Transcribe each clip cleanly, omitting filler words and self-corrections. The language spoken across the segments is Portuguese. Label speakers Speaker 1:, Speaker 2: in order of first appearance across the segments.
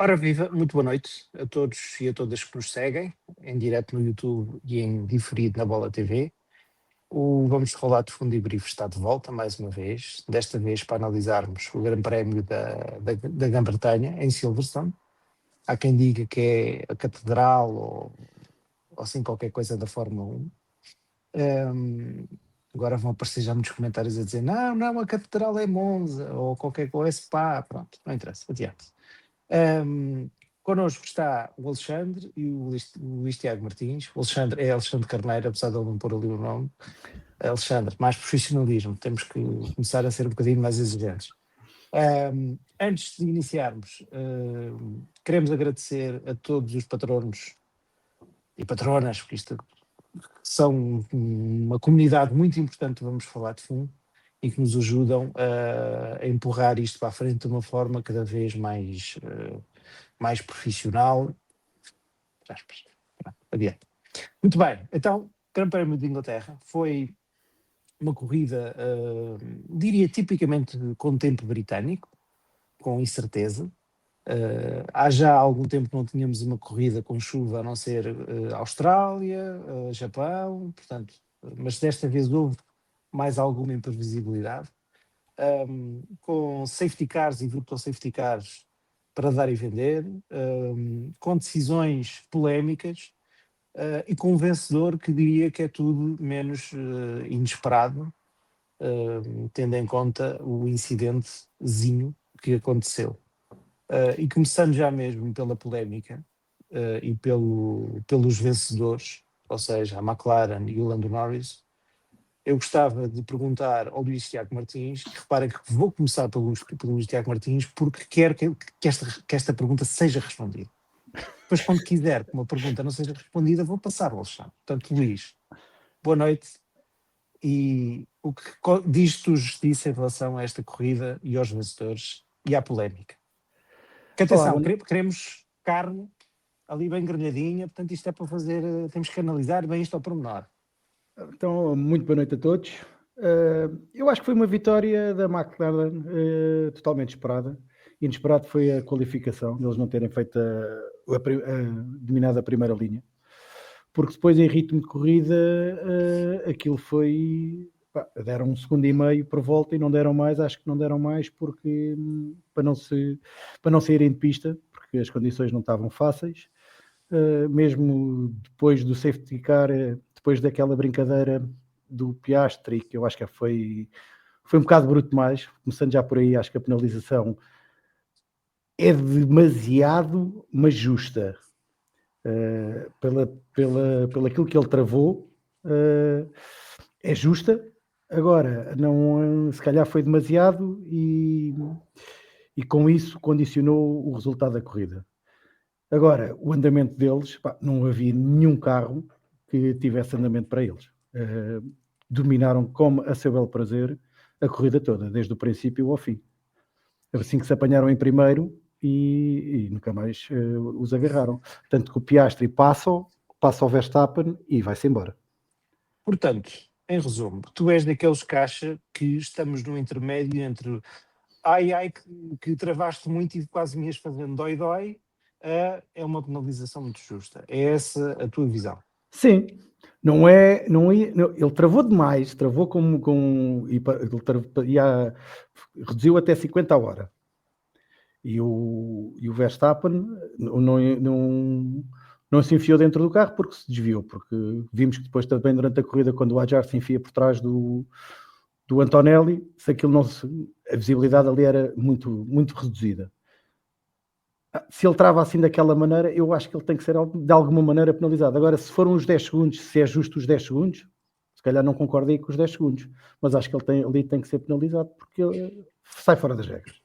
Speaker 1: Ora viva, muito boa noite a todos e a todas que nos seguem, em direto no YouTube e em diferido na Bola TV. O Vamos Falar de Fundo e Brief está de volta mais uma vez, desta vez para analisarmos o Grande Prémio da Grã-Bretanha em Silverstone. Há quem diga que é a catedral ou assim qualquer coisa da Fórmula 1. Agora vão aparecer já muitos comentários a dizer não, a catedral é Monza ou qualquer coisa, é Spa, pronto, não interessa, adiante. Um, Connosco está o Alexandre e o Luís Tiago Martins. O Alexandre é Alexandre Carneiro, apesar de ele não pôr ali o nome. Alexandre, mais profissionalismo, temos que começar a ser um bocadinho mais exigentes. Antes de iniciarmos, queremos agradecer a todos os patronos e patronas, porque isto são uma comunidade muito importante, vamos falar de fundo, e que nos ajudam a empurrar isto para a frente de uma forma cada vez mais profissional. Aspas. Adiante. Muito bem, então, Grande Prémio de Inglaterra foi uma corrida, diria tipicamente com tempo britânico, com incerteza. Há já algum tempo que não tínhamos uma corrida com chuva, a não ser Austrália, Japão, portanto, mas desta vez houve mais alguma imprevisibilidade. Com safety cars e virtual safety cars para dar e vender, com decisões polémicas e com um vencedor que diria que é tudo menos inesperado, tendo em conta o incidentezinho que aconteceu. E começando já mesmo pela polémica e pelos vencedores, ou seja, a McLaren e o Lando Norris, eu gostava de perguntar ao Luís Tiago Martins, e reparem que vou começar pelo Luís Tiago Martins, porque quero que esta pergunta seja respondida. Depois, quando quiser que uma pergunta não seja respondida, vou passar ao Alexandre. Portanto, Luís, boa noite. E o que diz tu justiça em relação a esta corrida e aos vencedores e à polémica? Que
Speaker 2: Olá,
Speaker 1: atenção, queremos carne ali bem grelhadinha, portanto isto é para fazer, temos que analisar bem isto ao pormenor.
Speaker 2: então, muito boa noite a todos. Eu acho que foi uma vitória da McLaren totalmente esperada. Inesperado foi a qualificação, eles não terem feito dominado a primeira linha. Porque depois, em ritmo de corrida, aquilo foi... deram 1,5 por volta e não deram mais. Acho que não deram mais porque para não saírem de pista, porque as condições não estavam fáceis. Mesmo depois do safety car, depois daquela brincadeira do Piastri, que eu acho que foi um bocado bruto demais, começando já por aí, acho que a penalização é demasiado, mas justa. Pelo aquilo que ele travou, é justa. Agora, não, se calhar foi demasiado e com isso condicionou o resultado da corrida. Agora, o andamento deles, não havia nenhum carro que tivesse andamento para eles. Dominaram como a seu belo prazer a corrida toda, desde o princípio ao fim. Assim que se apanharam em primeiro e nunca mais os agarraram. Tanto que o Piastri passa ao Verstappen e vai-se embora.
Speaker 1: Portanto, em resumo, tu és daqueles que acha que estamos no intermédio entre ai, que travaste muito e quase me ias fazendo dói, é uma penalização muito justa. É essa a tua visão?
Speaker 2: Sim, não, ele travou demais, travou reduziu até 50 a hora. E o Verstappen não se enfiou dentro do carro porque se desviou, porque vimos que depois também durante a corrida, quando o Adjar se enfia por trás do Antonelli, se aquilo a visibilidade ali era muito, muito reduzida. Se ele trava assim daquela maneira, eu acho que ele tem que ser de alguma maneira penalizado. Agora, se foram os 10 segundos, se é justo os 10 segundos, se calhar não concordo aí com os 10 segundos, mas acho que ele ali tem que ser penalizado porque ele sai fora das regras.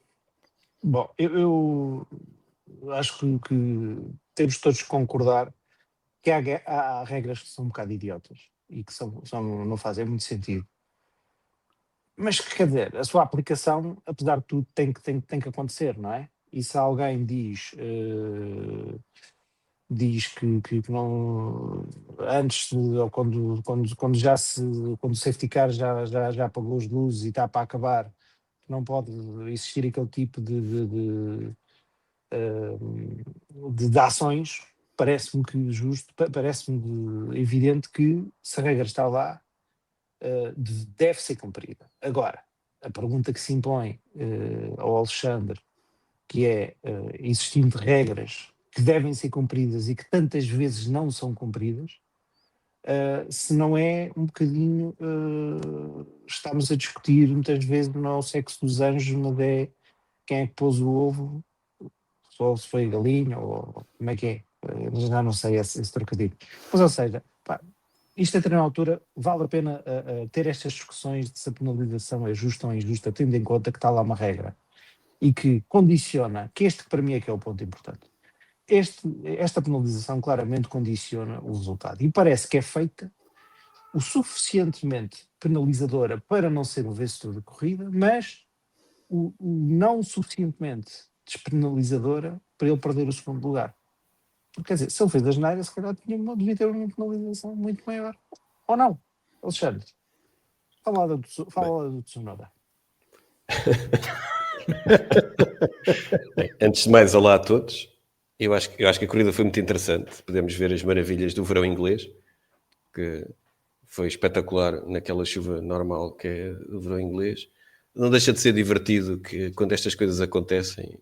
Speaker 1: Bom, eu acho que temos todos que concordar que há regras que são um bocado idiotas e que não fazem muito sentido. Mas quer dizer, a sua aplicação, apesar de tudo, tem que acontecer, não é? E se alguém diz que não antes ou quando o safety car já apagou as luzes e está para acabar, não pode existir aquele tipo de ações, parece-me que justo, parece-me evidente que se a regra está lá, deve ser cumprida. Agora, a pergunta que se impõe ao Alexandre, que é, existindo regras que devem ser cumpridas e que tantas vezes não são cumpridas, se não é um bocadinho, estamos a discutir muitas vezes não é o sexo dos anjos, mas é quem é que pôs o ovo, ou se foi a galinha, ou como é que é, já não sei esse trocadilho. Mas ou seja, pá, isto até na altura vale a pena ter estas discussões de se a penalização é justa ou injusta, tendo em conta que está lá uma regra e que condiciona, que este para mim é que é o ponto importante. Esta penalização claramente condiciona o resultado e parece que é feita o suficientemente penalizadora para não ser um vencedor de corrida, mas o não suficientemente despenalizadora para ele perder o segundo lugar. Quer dizer, se ele fez a asneira, se calhar devia ter uma penalização muito maior. Ou não? Alexandre, fala lá do Tsunoda.
Speaker 3: Bem, antes de mais, olá a todos. Eu acho que a corrida foi muito interessante. Podemos ver as maravilhas do verão inglês, que foi espetacular naquela chuva normal que é o verão inglês. Não deixa de ser divertido que quando estas coisas acontecem,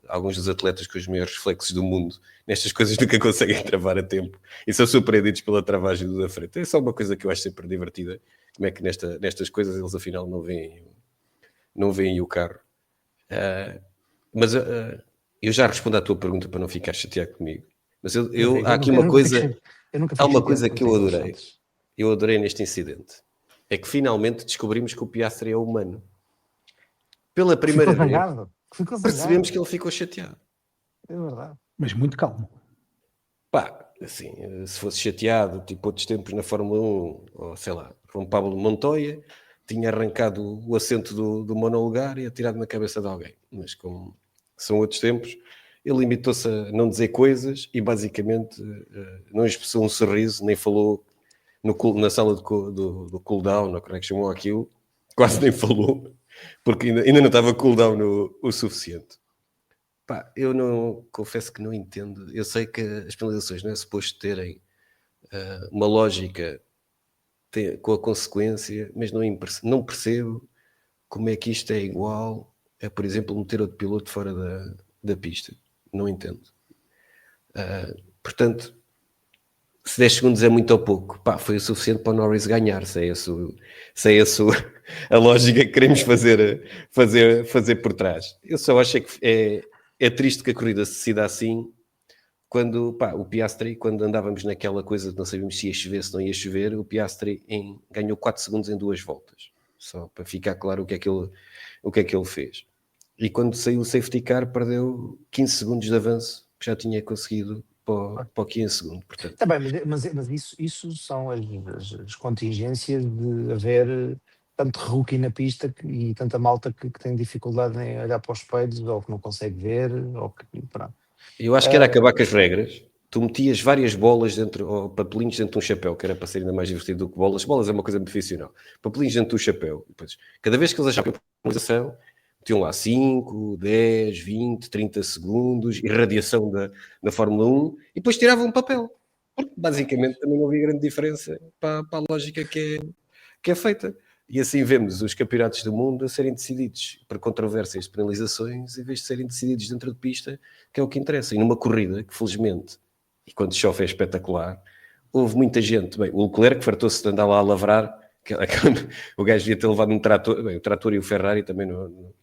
Speaker 3: alguns dos atletas com os maiores reflexos do mundo nestas coisas nunca conseguem travar a tempo e são surpreendidos pela travagem do da frente. É só uma coisa que eu acho sempre divertida. Como é que nestas coisas eles afinal não veem o carro. Mas eu já respondo à tua pergunta para não ficar chateado comigo. Mas há aqui uma coisa. Há uma coisa que eu adorei. Eu adorei neste incidente. É que finalmente descobrimos que o Piastri é humano. Pela primeira vez, percebemos que ele ficou chateado.
Speaker 1: É verdade.
Speaker 2: Mas muito calmo.
Speaker 3: Pá, assim, se fosse chateado, tipo outros tempos na Fórmula 1, ou sei lá, João Pablo Montoya, tinha arrancado o assento do monolugar e atirado na cabeça de alguém. Mas como são outros tempos, ele limitou-se a não dizer coisas e basicamente não expressou um sorriso, nem falou na sala do cooldown, ou como é que chamou aquilo, quase nem falou, porque ainda não estava cooldown o suficiente. Pá, eu não confesso que não entendo. Eu sei que as penalizações não é suposto terem uma lógica com a consequência, mas não percebo como é que isto é igual a, por exemplo, meter outro piloto fora da pista. Não entendo. Portanto, se 10 segundos é muito ou pouco, pá, foi o suficiente para o Norris ganhar, se é essa a lógica que queremos fazer por trás. Eu só acho que é triste que a corrida se decida assim, quando, pá, o Piastri, quando andávamos naquela coisa de não sabíamos se ia chover, se não ia chover, o Piastri ganhou 4 segundos em 2 voltas, só para ficar claro o que é que ele fez. E quando saiu o safety car, perdeu 15 segundos de avanço, que já tinha conseguido para o 15 segundos. Portanto.
Speaker 1: Tá bem, mas isso são as contingências de haver tanto rookie na pista e tanta malta que tem dificuldade em olhar para os espelhos ou que não consegue ver, ou que, pronto.
Speaker 3: Eu acho que era acabar com as regras. Tu metias várias bolas dentro, ou papelinhos dentro de um chapéu, que era para ser ainda mais divertido do que bolas. Bolas é uma coisa muito profissional. Papelinhos dentro do chapéu. Depois, cada vez que eles achavam que a penalização, metiam lá 5, 10, 20, 30 segundos, irradiação da Fórmula 1, e depois tiravam um papel. Porque basicamente também não havia grande diferença para a lógica que é feita. E assim vemos os campeonatos do mundo a serem decididos por controvérsias de penalizações, em vez de serem decididos dentro de pista, que é o que interessa. E numa corrida, que felizmente, e quando chove é espetacular, houve muita gente. Bem, o Leclerc fartou-se de andar lá a lavrar, o gajo devia ter levado um trator. Bem, o trator e o Ferrari também não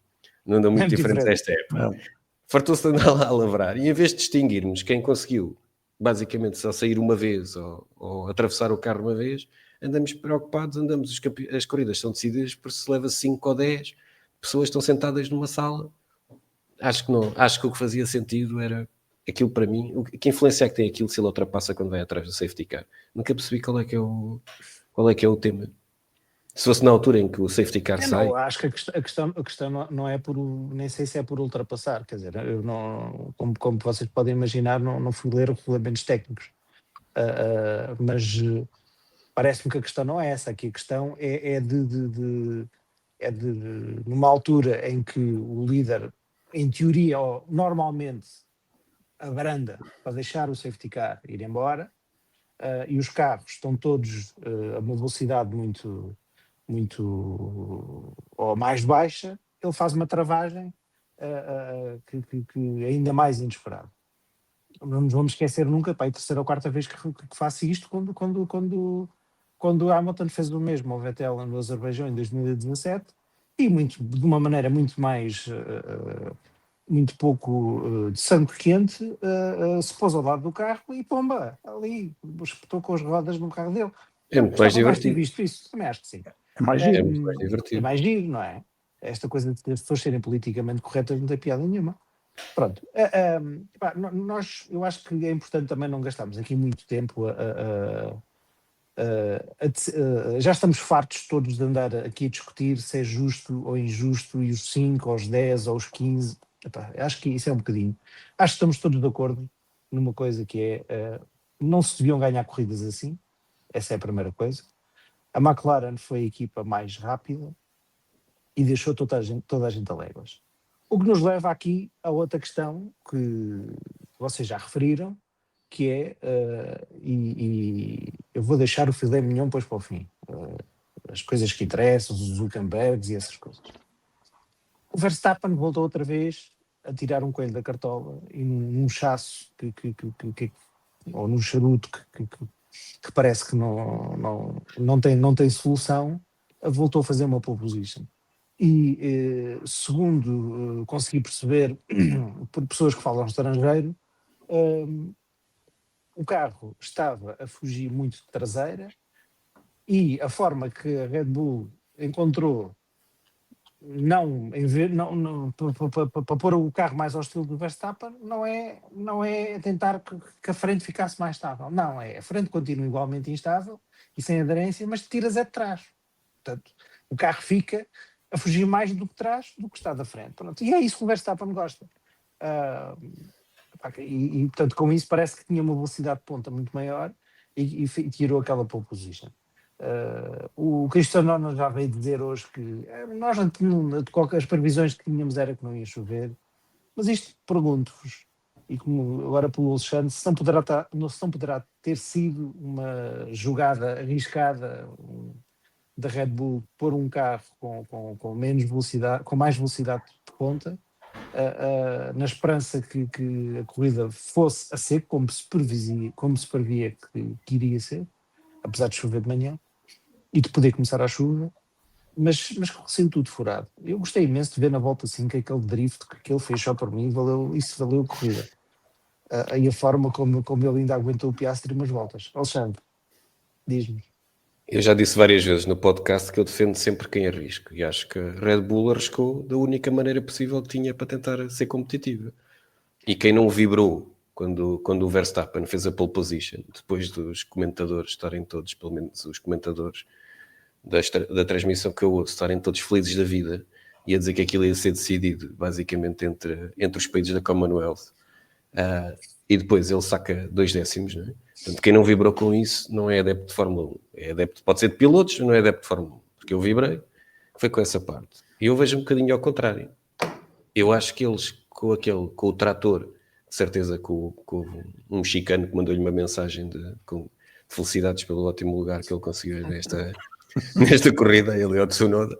Speaker 3: andam muito diferentes nesta época. Fartou-se de andar lá a lavrar. E em vez de distinguirmos quem conseguiu, basicamente, só sair uma vez ou atravessar o carro uma vez, andamos preocupados, as corridas são decididas por se leva 5 ou 10 pessoas estão sentadas numa sala. Acho que o que fazia sentido era aquilo para mim. Que influência é que tem aquilo se ele ultrapassa quando vai atrás do safety car? Nunca percebi qual é que é o tema. Se fosse na altura em que o safety car sai...
Speaker 1: Não, acho que a questão não é nem sei se é por ultrapassar, quer dizer, eu não, como vocês podem imaginar, não fui ler regulamentos técnicos, mas parece-me que a questão não é essa, aqui a questão é de numa altura em que o líder, em teoria, ou normalmente, a varanda para deixar o safety car ir embora, e os carros estão todos a uma velocidade muito ou mais baixa, ele faz uma travagem que é ainda mais inesperado. Não nos vamos esquecer nunca, pá, é a terceira ou quarta vez que faço isto, quando Hamilton fez o mesmo ao Vettel no Azerbaijão em 2017, e de uma maneira muito mais, muito pouco de sangue quente, se pôs ao lado do carro e pomba, ali, espetou com as rodas no carro dele.
Speaker 3: É muito mais
Speaker 1: Gostava mais de ter
Speaker 3: divertido.
Speaker 1: visto isso, também acho que sim.
Speaker 2: É mais
Speaker 3: É
Speaker 2: giro.
Speaker 3: muito mais
Speaker 1: É
Speaker 3: divertido.
Speaker 1: mais giro, não é? Esta coisa de as pessoas serem politicamente corretas não tem piada nenhuma. Pronto. Pá, eu acho que é importante também não gastarmos aqui muito tempo já estamos fartos todos de andar aqui a discutir se é justo ou injusto, e os 5, ou os 10, ou os 15. Epá, acho que isso é um bocadinho. Acho que estamos todos de acordo numa coisa que é não se deviam ganhar corridas assim. Essa é a primeira coisa. A McLaren foi a equipa mais rápida e deixou toda a gente a léguas. O que nos leva aqui a outra questão que vocês já referiram, que é, e eu vou deixar o filé mignon depois para o fim, as coisas que interessam, os Zuckerbergs e essas coisas. O Verstappen voltou outra vez a tirar um coelho da cartola e num chasso ou num charuto que parece que não tem solução, voltou a fazer uma pole position. E segundo consegui perceber por pessoas que falam estrangeiro, o carro estava a fugir muito de traseira, e a forma que a Red Bull encontrou para pôr o carro mais ao estilo do Verstappen não é tentar que a frente ficasse mais estável. Não, a frente continua igualmente instável e sem aderência, mas tiras é de trás. Portanto, o carro fica a fugir mais do que trás do que está da frente. Pronto. E é isso que o Verstappen gosta. Portanto, com isso parece que tinha uma velocidade de ponta muito maior e tirou aquela pole position. O Cristiano Ronaldo já veio dizer hoje que nós as previsões que tínhamos era que não ia chover, mas isto pergunto-vos, e como agora pelo Alexandre, se não poderá ter sido uma jogada arriscada da Red Bull pôr um carro com menos velocidade, com mais velocidade de ponta, na esperança que a corrida fosse a seco, como se previa que iria ser, apesar de chover de manhã e de poder começar a chuva, mas saiu tudo furado. Eu gostei imenso de ver na volta 5 aquele drift que ele fez só por mim, valeu a corrida. E a forma como ele ainda aguentou o Piastri umas voltas. Alexandre, diz-me.
Speaker 3: Eu já disse várias vezes no podcast que eu defendo sempre quem arrisca, e acho que a Red Bull arriscou da única maneira possível que tinha para tentar ser competitiva. E quem não vibrou quando o Verstappen fez a pole position, depois dos comentadores estarem todos, pelo menos os comentadores da transmissão que eu ouço, estarem todos felizes da vida e a dizer que aquilo ia ser decidido basicamente entre os países da Commonwealth, e depois ele saca 2 décimos, não é? Portanto, quem não vibrou com isso não é adepto de Fórmula 1, é adepto, pode ser de pilotos, não é adepto de Fórmula 1, porque eu vibrei, foi com essa parte. E eu vejo um bocadinho ao contrário. Eu acho que eles, com o trator, de certeza com um mexicano que mandou-lhe uma mensagem de felicidades pelo ótimo lugar que ele conseguiu nesta corrida, ele é o Tsunoda.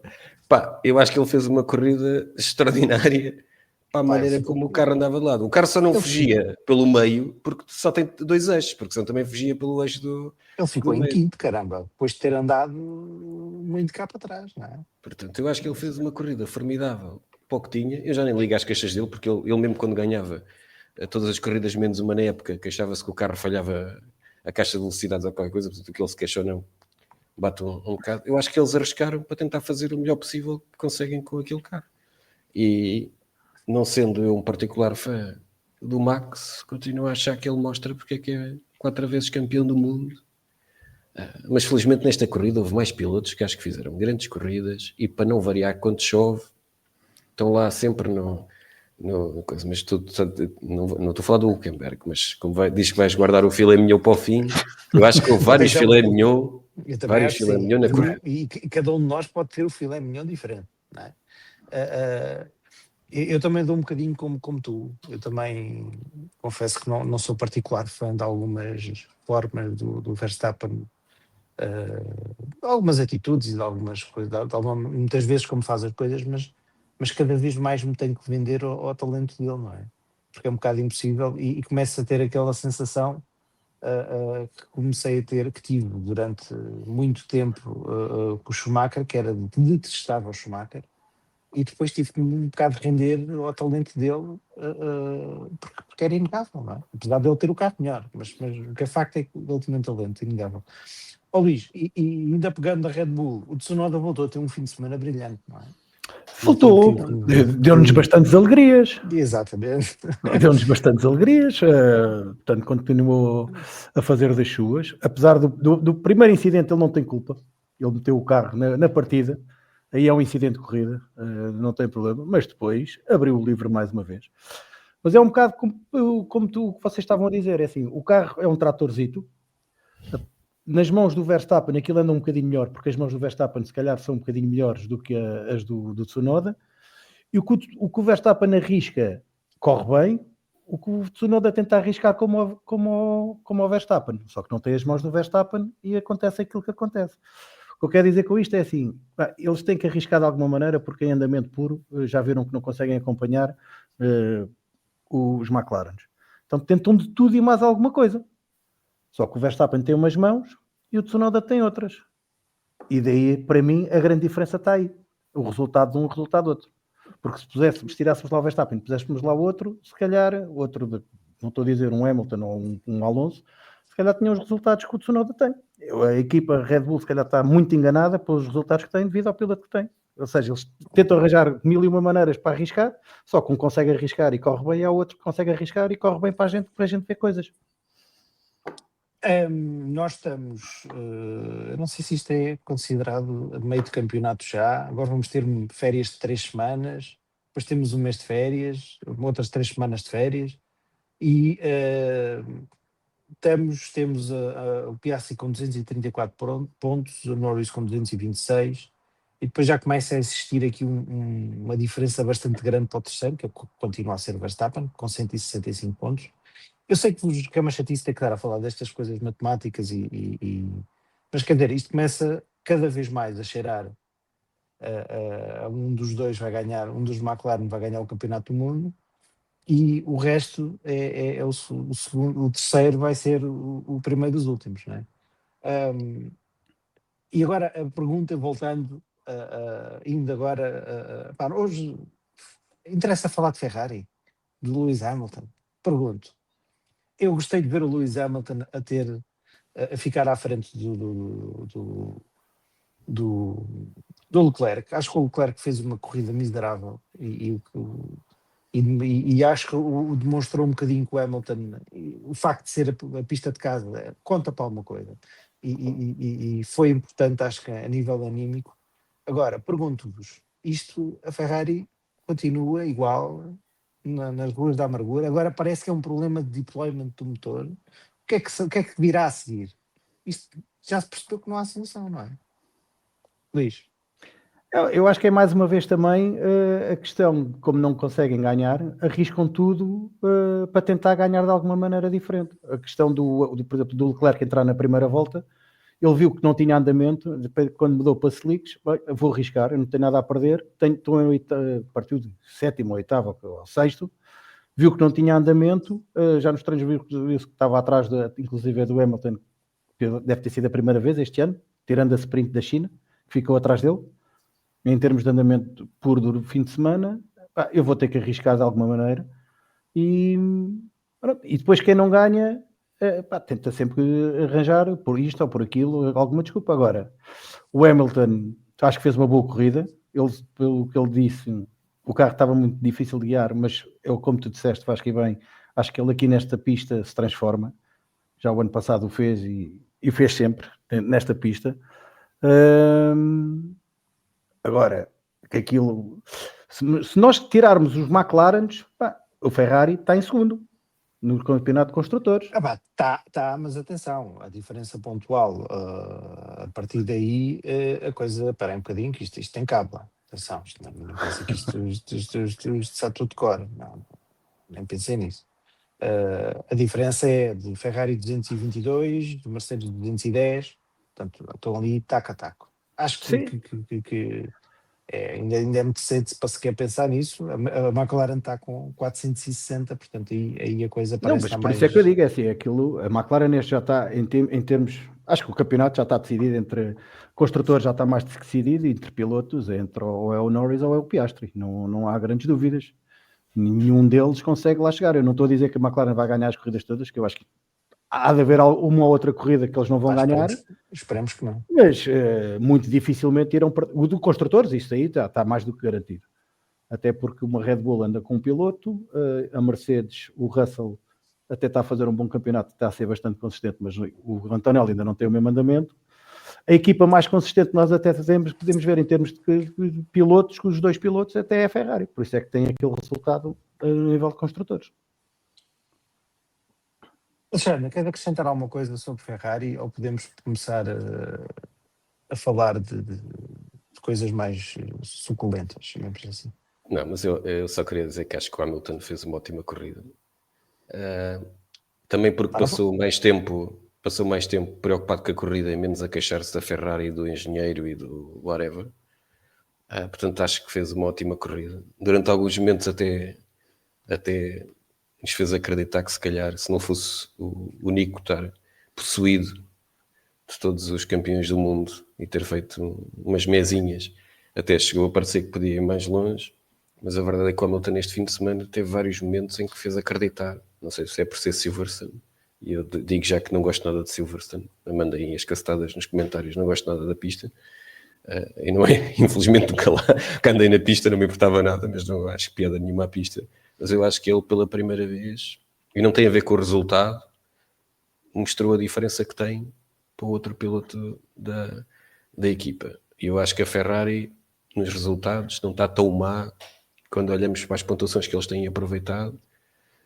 Speaker 3: Pá, eu acho que ele fez uma corrida extraordinária para a maneira como o carro andava de lado. O carro só não fugia pelo meio porque só tem 2 eixos, porque senão também fugia pelo eixo do...
Speaker 1: Ele ficou em quinto, caramba, depois de ter andado muito cá para trás, não é?
Speaker 3: Portanto, eu acho que ele fez uma corrida formidável. Pouco tinha, eu já nem ligo às queixas dele, porque ele mesmo quando ganhava todas as corridas menos uma na época, queixava-se que o carro falhava a caixa de velocidades ou qualquer coisa, portanto, que ele se queixou não, bate um bocado. Eu acho que eles arriscaram para tentar fazer o melhor possível que conseguem com aquele carro. E não sendo eu um particular fã do Max, continuo a achar que ele mostra porque é que é 4 vezes campeão do mundo. Mas felizmente nesta corrida houve mais pilotos que acho que fizeram grandes corridas, e para não variar, quando chove estão lá sempre no coisa. Mas não estou a falar do Hülkenberg, mas como diz que vais guardar o filé mignon para o fim, eu acho que houve vários filé mignon na corrida.
Speaker 1: E cada um de nós pode ter o filé mignon diferente, não é? Eu também dou um bocadinho como tu. Eu também confesso que não sou particular fã de algumas formas do Verstappen, de algumas atitudes e de algumas coisas, muitas vezes como faz as coisas, mas cada vez mais me tenho que vender ao talento dele, não é? Porque é um bocado impossível e começo a ter aquela sensação que comecei a ter, que tive durante muito tempo com o Schumacher, que era de detestar o Schumacher, e depois tive que um bocado render ao talento dele, porque era inegável, não é? Apesar de ele ter o carro melhor, mas o que é facto é que ele tinha um talento inegável. Ó Luís, e ainda pegando da Red Bull, o Tsunoda voltou a ter um fim de semana brilhante, não é? Mostrou
Speaker 2: Faltou, deu-nos bastantes alegrias.
Speaker 1: Exatamente.
Speaker 2: Deu-nos bastantes alegrias, portanto, continuou a fazer das suas. Apesar do primeiro incidente, ele não tem culpa. Ele meteu o carro na partida, aí é um incidente de corrida, não tem problema. Mas depois abriu o livro mais uma vez. Mas é um bocado como vocês estavam a dizer: é assim, o carro é um tratorzito. Nas mãos do Verstappen, aquilo anda um bocadinho melhor, porque as mãos do Verstappen, se calhar, são um bocadinho melhores do que as do Tsunoda. E o que o Verstappen arrisca corre bem, o que o Tsunoda tenta arriscar como o Verstappen, só que não tem as mãos do Verstappen e acontece aquilo que acontece. O que eu quero dizer com isto é assim, eles têm que arriscar de alguma maneira, porque em andamento puro já viram que não conseguem acompanhar os McLarens. Então tentam de tudo e mais alguma coisa. Só que o Verstappen tem umas mãos e o Tsunoda tem outras. E daí, para mim, a grande diferença está aí. O resultado de um, o resultado do outro. Porque se tirássemos lá o Verstappen e puséssemos lá o outro, se calhar, não estou a dizer um Hamilton ou um Alonso, se calhar tinha os resultados que o Tsunoda tem. A equipa Red Bull se calhar está muito enganada pelos resultados que tem devido ao piloto que tem. Ou seja, eles tentam arranjar mil e uma maneiras para arriscar, só que um consegue arriscar e corre bem, e há outro que consegue arriscar e corre bem para a gente ver coisas.
Speaker 1: Nós estamos, eu não sei se isto é considerado meio de campeonato já, agora vamos ter férias de 3 semanas, depois temos um mês de férias, outras 3 semanas de férias, e temos o Piastri com 234 pontos, o Norris com 226, e depois já começa a existir aqui uma diferença bastante grande para o terceiro, que continua a ser o Verstappen, com 165 pontos. Eu sei que é uma chatice ter que estar a falar destas coisas matemáticas, mas quer dizer, isto começa cada vez mais a cheirar a um dos dois vai ganhar, um dos McLaren vai ganhar o campeonato do mundo e o resto é o segundo, o terceiro vai ser o primeiro dos últimos, não é? E agora a pergunta, voltando, indo agora, pá, hoje interessa falar de Ferrari, de Lewis Hamilton. Pergunto. Eu gostei de ver o Lewis Hamilton a ficar à frente do Leclerc. Acho que o Leclerc fez uma corrida miserável e acho que demonstrou um bocadinho que o Hamilton, o facto de ser a pista de casa, conta para alguma coisa. E foi importante, acho que a nível anímico. Agora, pergunto-vos, a Ferrari continua igual nas ruas da amargura, agora parece que é um problema de deployment do motor. O que é que virá a seguir? Isto já se percebeu que não há solução, não é? Luís?
Speaker 2: Eu acho que é mais uma vez também a questão, como não conseguem ganhar, arriscam tudo para tentar ganhar de alguma maneira diferente. A questão por exemplo, do Leclerc entrar na primeira volta, ele viu que não tinha andamento, depois, quando mudou para slicks, vou arriscar, eu não tenho nada a perder, partiu de sétimo, oitavo ou sexto, viu que não tinha andamento, já nos treinos viu que estava atrás, inclusive do Hamilton, que deve ter sido a primeira vez este ano, tirando a sprint da China, que ficou atrás dele. Em termos de andamento puro do fim de semana, eu vou ter que arriscar de alguma maneira. E depois quem não ganha, tenta sempre arranjar por isto ou por aquilo, alguma desculpa. Agora, o Hamilton, acho que fez uma boa corrida. Pelo que ele disse, o carro estava muito difícil de guiar, mas eu, como tu disseste, Vasco, e bem, acho que ele aqui nesta pista se transforma. Já o ano passado o fez e fez sempre nesta pista. Agora, que aquilo, se nós tirarmos os McLarens, o Ferrari está em segundo no campeonato de construtores.
Speaker 1: Tá, mas atenção, a diferença pontual, a partir daí a coisa, espera aí um bocadinho, que isto tem cabo. atenção, não pensa que isto está tudo de cor, não, nem pensei nisso. A diferença é de Ferrari 222, de Mercedes 210, portanto, estão ali taco a taco. Acho
Speaker 2: Sim.
Speaker 1: que ainda é muito cedo para sequer pensar nisso. A McLaren está com 460, portanto, aí a coisa
Speaker 2: Não,
Speaker 1: parece
Speaker 2: mas
Speaker 1: estar
Speaker 2: por
Speaker 1: mais.
Speaker 2: isso é que eu digo, é assim, aquilo, a McLaren neste já está em termos, acho que o campeonato já está decidido entre construtores, já está mais decidido, entre pilotos, entre ou é o Norris ou é o Piastri, não há grandes dúvidas. Nenhum deles consegue lá chegar. Eu não estou a dizer que a McLaren vai ganhar as corridas todas, que eu acho que há de haver uma ou outra corrida que eles não vão ganhar,
Speaker 1: Esperemos que não.
Speaker 2: mas muito dificilmente irão. O do construtores, isso aí está mais do que garantido. Até porque uma Red Bull anda com um piloto, a Mercedes, o Russell, até está a fazer um bom campeonato, está a ser bastante consistente, mas o Antonelli ainda não tem o mesmo andamento. A equipa mais consistente que nós até podemos ver em termos de pilotos, que os dois pilotos até é a Ferrari, por isso é que tem aquele resultado a nível de construtores.
Speaker 1: Alexandre, queres acrescentar alguma coisa sobre Ferrari ou podemos começar a falar de coisas mais suculentas, chamemos assim?
Speaker 3: Não, mas eu só queria dizer que acho que o Hamilton fez uma ótima corrida. Também porque passou mais tempo preocupado com a corrida e menos a queixar-se da Ferrari, do engenheiro e do whatever. Portanto, acho que fez uma ótima corrida. Durante alguns momentos até nos fez acreditar que se calhar, se não fosse o Nico estar possuído de todos os campeões do mundo e ter feito umas mesinhas, até chegou a parecer que podia ir mais longe, mas a verdade é que o Hamilton neste fim de semana teve vários momentos em que fez acreditar. Não sei se é por ser Silverstone, e eu digo já que não gosto nada de Silverstone, mandei as cacetadas nos comentários, não gosto nada da pista, e não é, infelizmente nunca lá que andei na pista, não me importava nada, mas não acho piada nenhuma à pista, mas eu acho que ele pela primeira vez, e não tem a ver com o resultado, mostrou a diferença que tem para o outro piloto da equipa. E eu acho que a Ferrari nos resultados não está tão má quando olhamos para as pontuações que eles têm aproveitado.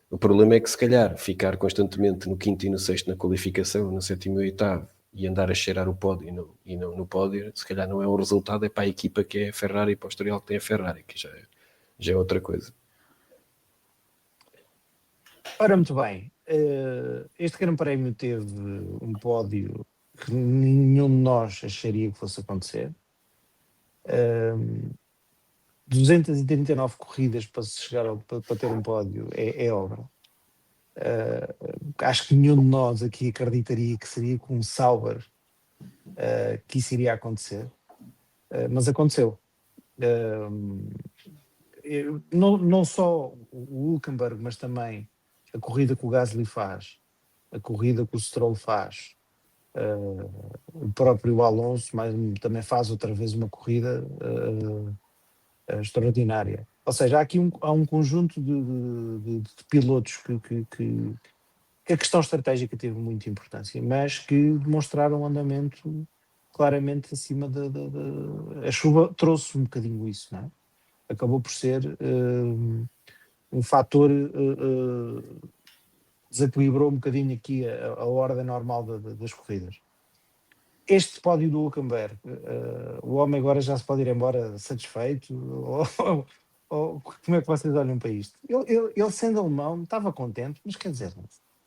Speaker 3: O problema é que se calhar ficar constantemente no quinto e no sexto na qualificação, no sétimo e oitavo, e andar a cheirar o pódio e não no pódio, se calhar não é um resultado, é para a equipa que é a Ferrari e para o historial que tem a Ferrari, que já é outra coisa.
Speaker 1: Ora, muito bem. Este Grande Prémio teve um pódio que nenhum de nós acharia que fosse acontecer. 239 corridas para se chegar para ter um pódio é obra. Acho que nenhum de nós aqui acreditaria que seria com um Sauber que isso iria acontecer, mas aconteceu. Não só o Hülkenberg, mas também a corrida que o Gasly faz, a corrida que o Stroll faz, o próprio Alonso também faz outra vez uma corrida extraordinária. Ou seja, há um conjunto de pilotos que a questão estratégica teve muita importância, mas que demonstraram um andamento claramente acima a chuva trouxe um bocadinho isso, não é? Acabou por ser um fator desequilibrou um bocadinho aqui a ordem normal das corridas. Este pódio do Hülkenberg, o homem agora já se pode ir embora satisfeito? Ou como é que vocês olham para isto? Ele sendo alemão, estava contente, mas quer dizer,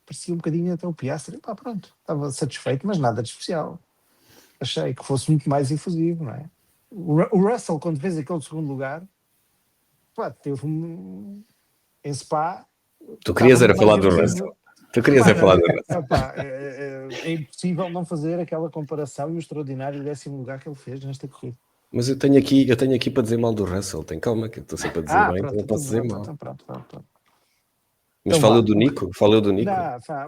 Speaker 1: parecia um bocadinho até o Piastri, pá, pronto, estava satisfeito, mas nada de especial. Achei que fosse muito mais efusivo, não é? O Russell, quando fez aquele segundo lugar, pá, teve em Spa.
Speaker 3: Tu querias era falar do Russell.
Speaker 1: É impossível não fazer aquela comparação e o extraordinário 10º lugar que ele fez nesta corrida.
Speaker 3: Mas eu tenho aqui para dizer mal do Russell. Tem calma, que eu estou sempre a dizer bem, então não posso dizer mal.
Speaker 1: Pronto.
Speaker 3: Mas falou do Nico? Falou do Nico?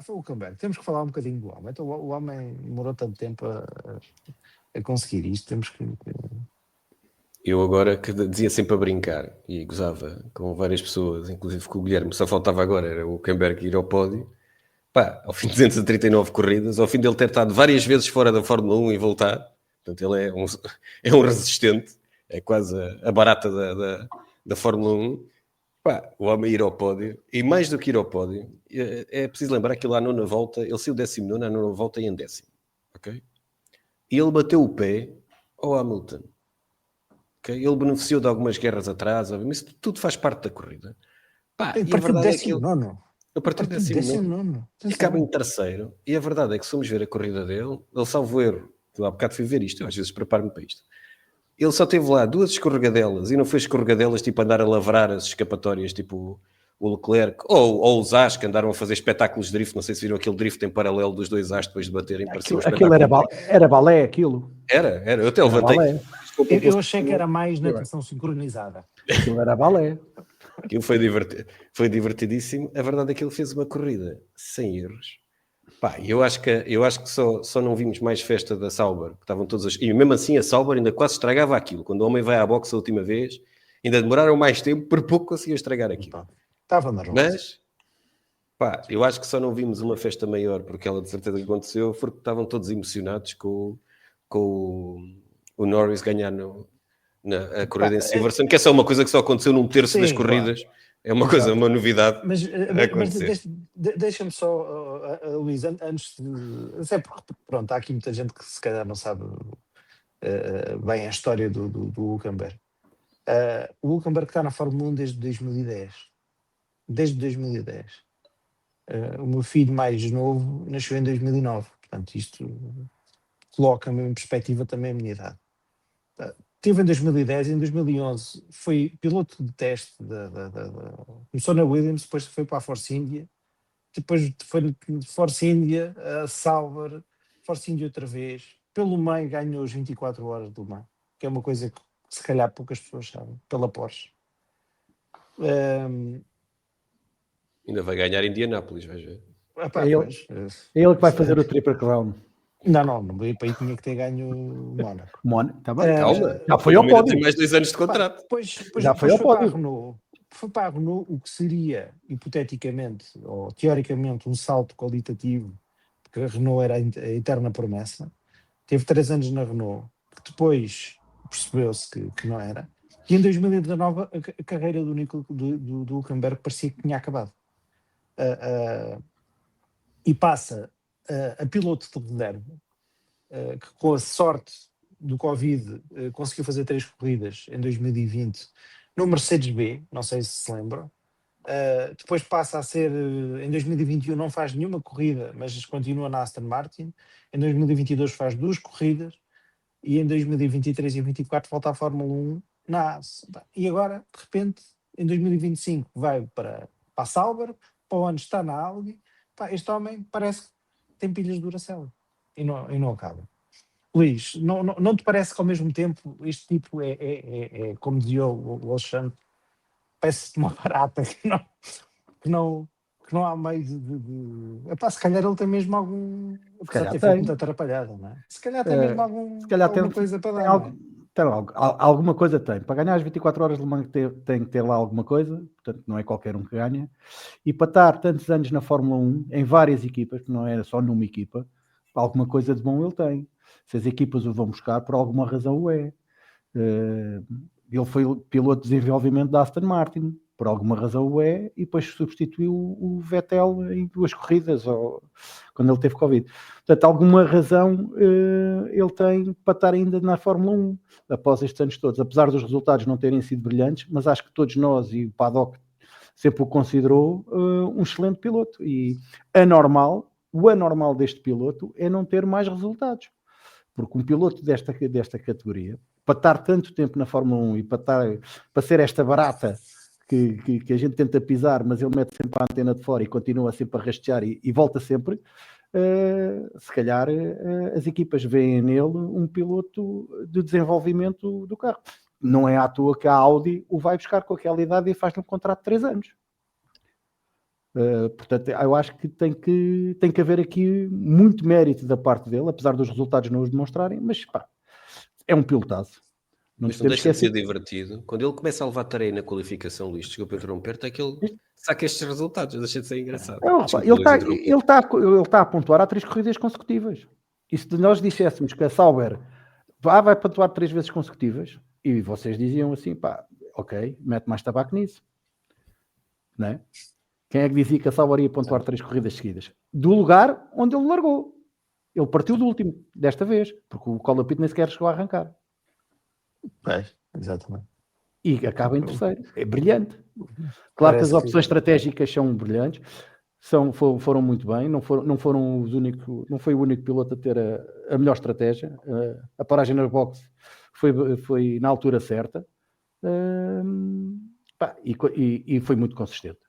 Speaker 1: Foi o comeback. Temos que falar um bocadinho do homem. Então, o homem demorou tanto tempo a conseguir isto. Temos que...
Speaker 3: Eu agora que dizia sempre a brincar e gozava com várias pessoas, inclusive com o Guilherme, só faltava agora, era o Hülkenberg ir ao pódio. Pá, ao fim de 239 corridas, ao fim dele ter estado várias vezes fora da Fórmula 1 e voltar, portanto ele é um resistente, é quase a barata da Fórmula 1. Pá, o homem ir ao pódio, e mais do que ir ao pódio, é preciso lembrar que lá na nona volta, ele saiu 19º, na nona volta e em 10º, ok? E ele bateu o pé ao Hamilton, ok? Ele beneficiou de algumas guerras atrás, mas isso tudo faz parte da corrida. Pá,
Speaker 1: A
Speaker 3: e a
Speaker 1: partir do
Speaker 3: verdade é que ele,
Speaker 1: 19º.
Speaker 3: a
Speaker 1: A
Speaker 3: partir do
Speaker 1: partir do
Speaker 3: 19º
Speaker 1: 19º.
Speaker 3: e acaba em terceiro, e a verdade é que se formos ver a corrida dele, ele salvo erro, eu há bocado fui ver isto, eu às vezes preparo-me para isto. Ele só teve lá 2 escorregadelas, e não foi escorregadelas tipo andar a lavrar as escapatórias, tipo o Leclerc, ou os As que andaram a fazer espetáculos de drift, não sei se viram aquele drift em paralelo dos 2 As depois de baterem, parecia um
Speaker 2: Aquilo
Speaker 3: espetáculo.
Speaker 2: era balé, aquilo.
Speaker 3: Era, eu até
Speaker 2: Era
Speaker 3: levantei.
Speaker 2: balé.
Speaker 1: Eu achei que era mais natação sincronizada.
Speaker 2: Aquilo era balé.
Speaker 3: Aquilo foi divertidíssimo. A verdade é que ele fez uma corrida sem erros. Pá, eu acho que só não vimos mais festa da Sauber, que estavam todos e mesmo assim a Sauber ainda quase estragava aquilo. Quando o homem vai à boxe a última vez, ainda demoraram mais tempo, por pouco conseguiam estragar aquilo.
Speaker 1: Estava nervoso.
Speaker 3: Mas, pá, eu acho que só não vimos uma festa maior, porque ela de certeza que aconteceu, porque estavam todos emocionados com o Norris ganhar a corrida em Silverstone, que é só uma coisa que só aconteceu num terço das corridas. Claro. É uma coisa, uma novidade.
Speaker 1: Mas deixa-me só, Luís, antes de... Até porque, pronto, há aqui muita gente que se calhar não sabe bem a história do Hülkenberg. O Hülkenberg está na Fórmula 1 desde 2010. Desde 2010. O meu filho mais novo nasceu em 2009. Portanto, isto coloca-me em perspectiva também a minha idade. Teve em 2010, em 2011 foi piloto de teste, começou na Williams, depois foi para a Force India, depois foi de Force India a Sauber, Force India outra vez, pelo meio ganhou as 24 horas do Le Mans, que é uma coisa que se calhar poucas pessoas sabem, pela Porsche.
Speaker 3: Ainda vai ganhar Indianápolis, vais ver.
Speaker 2: É ele que vai fazer o Triple Crown.
Speaker 1: Não, para aí tinha que ter ganho o Mónaco.
Speaker 2: Tá bem,
Speaker 3: calma.
Speaker 2: Já foi ao pódio.
Speaker 3: Tem mais 2 anos de contrato.
Speaker 2: Já foi ao pódio.
Speaker 1: Foi para a Renault o que seria, hipoteticamente, ou teoricamente, um salto qualitativo, porque a Renault era a eterna promessa. Teve 3 anos na Renault, que depois percebeu-se que não era. E em 2019 a carreira do Hülkenberg parecia que tinha acabado. E passa a piloto de reserva, que com a sorte do Covid conseguiu fazer 3 corridas em 2020 no Mercedes B, não sei se lembram. Depois passa a ser, em 2021 não faz nenhuma corrida, mas continua na Aston Martin. Em 2022 faz 2 corridas e em 2023 e 2024 volta à Fórmula 1 na AS. E agora, de repente, em 2025 vai para a Sauber, para o ano está na Audi. Este homem parece que tem pilhas de Duracell e não acaba. Luís, não te parece que ao mesmo tempo este tipo é como dizia o Alexandre, parece uma barata que não há meio de... Epá, se calhar ele tem mesmo algum... Apesar de ter feito muita atrapalhada, não é? Se calhar tem mesmo alguma coisa para dar,
Speaker 2: alguma coisa tem. Para ganhar as 24 horas de Le Mans tem que ter lá alguma coisa, portanto não é qualquer um que ganha. E para estar tantos anos na Fórmula 1, em várias equipas, que não é só numa equipa, alguma coisa de bom ele tem. Se as equipas o vão buscar, por alguma razão o é. Ele foi piloto de desenvolvimento da Aston Martin, por alguma razão o é, e depois substituiu o Vettel em 2 corridas, quando ele teve Covid. Portanto, alguma razão ele tem para estar ainda na Fórmula 1, após estes anos todos, apesar dos resultados não terem sido brilhantes, mas acho que todos nós e o Paddock sempre o considerou um excelente piloto. E o anormal deste piloto é não ter mais resultados. Porque um piloto desta categoria, para estar tanto tempo na Fórmula 1 e para ser esta barata que a gente tenta pisar, mas ele mete sempre a antena de fora e continua sempre a rastejar e volta sempre, se calhar as equipas veem nele um piloto de desenvolvimento do carro. Não é à toa que a Audi o vai buscar com aquela idade e faz-lhe um contrato de 3 anos. Portanto, eu acho que tem que haver aqui muito mérito da parte dele, apesar dos resultados não os demonstrarem, mas pá, é um pilotaço.
Speaker 3: Mas não deixa de ser divertido. Quando ele começa a levar tarefa na qualificação, Luís, desculpa interromper-te, é que ele saca estes resultados, deixa de ser engraçado.
Speaker 2: Ele está a pontuar há 3 corridas consecutivas. E se nós disséssemos que a Sauber vai pontuar 3 vezes consecutivas, e vocês diziam assim, pá, ok, mete mais tabaco nisso. Não é? Quem é que dizia que a Sauber ia pontuar 3 corridas seguidas? Do lugar onde ele largou. Ele partiu do último, desta vez, porque o Colapito nem sequer chegou a arrancar.
Speaker 1: Exatamente.
Speaker 2: E acaba em terceiro. É brilhante. Claro que as
Speaker 1: Parece
Speaker 2: opções estratégicas são brilhantes, foram muito bem, não foram os únicos, não foi o único piloto a ter a melhor estratégia. A paragem na box foi na altura certa. E foi muito consistente.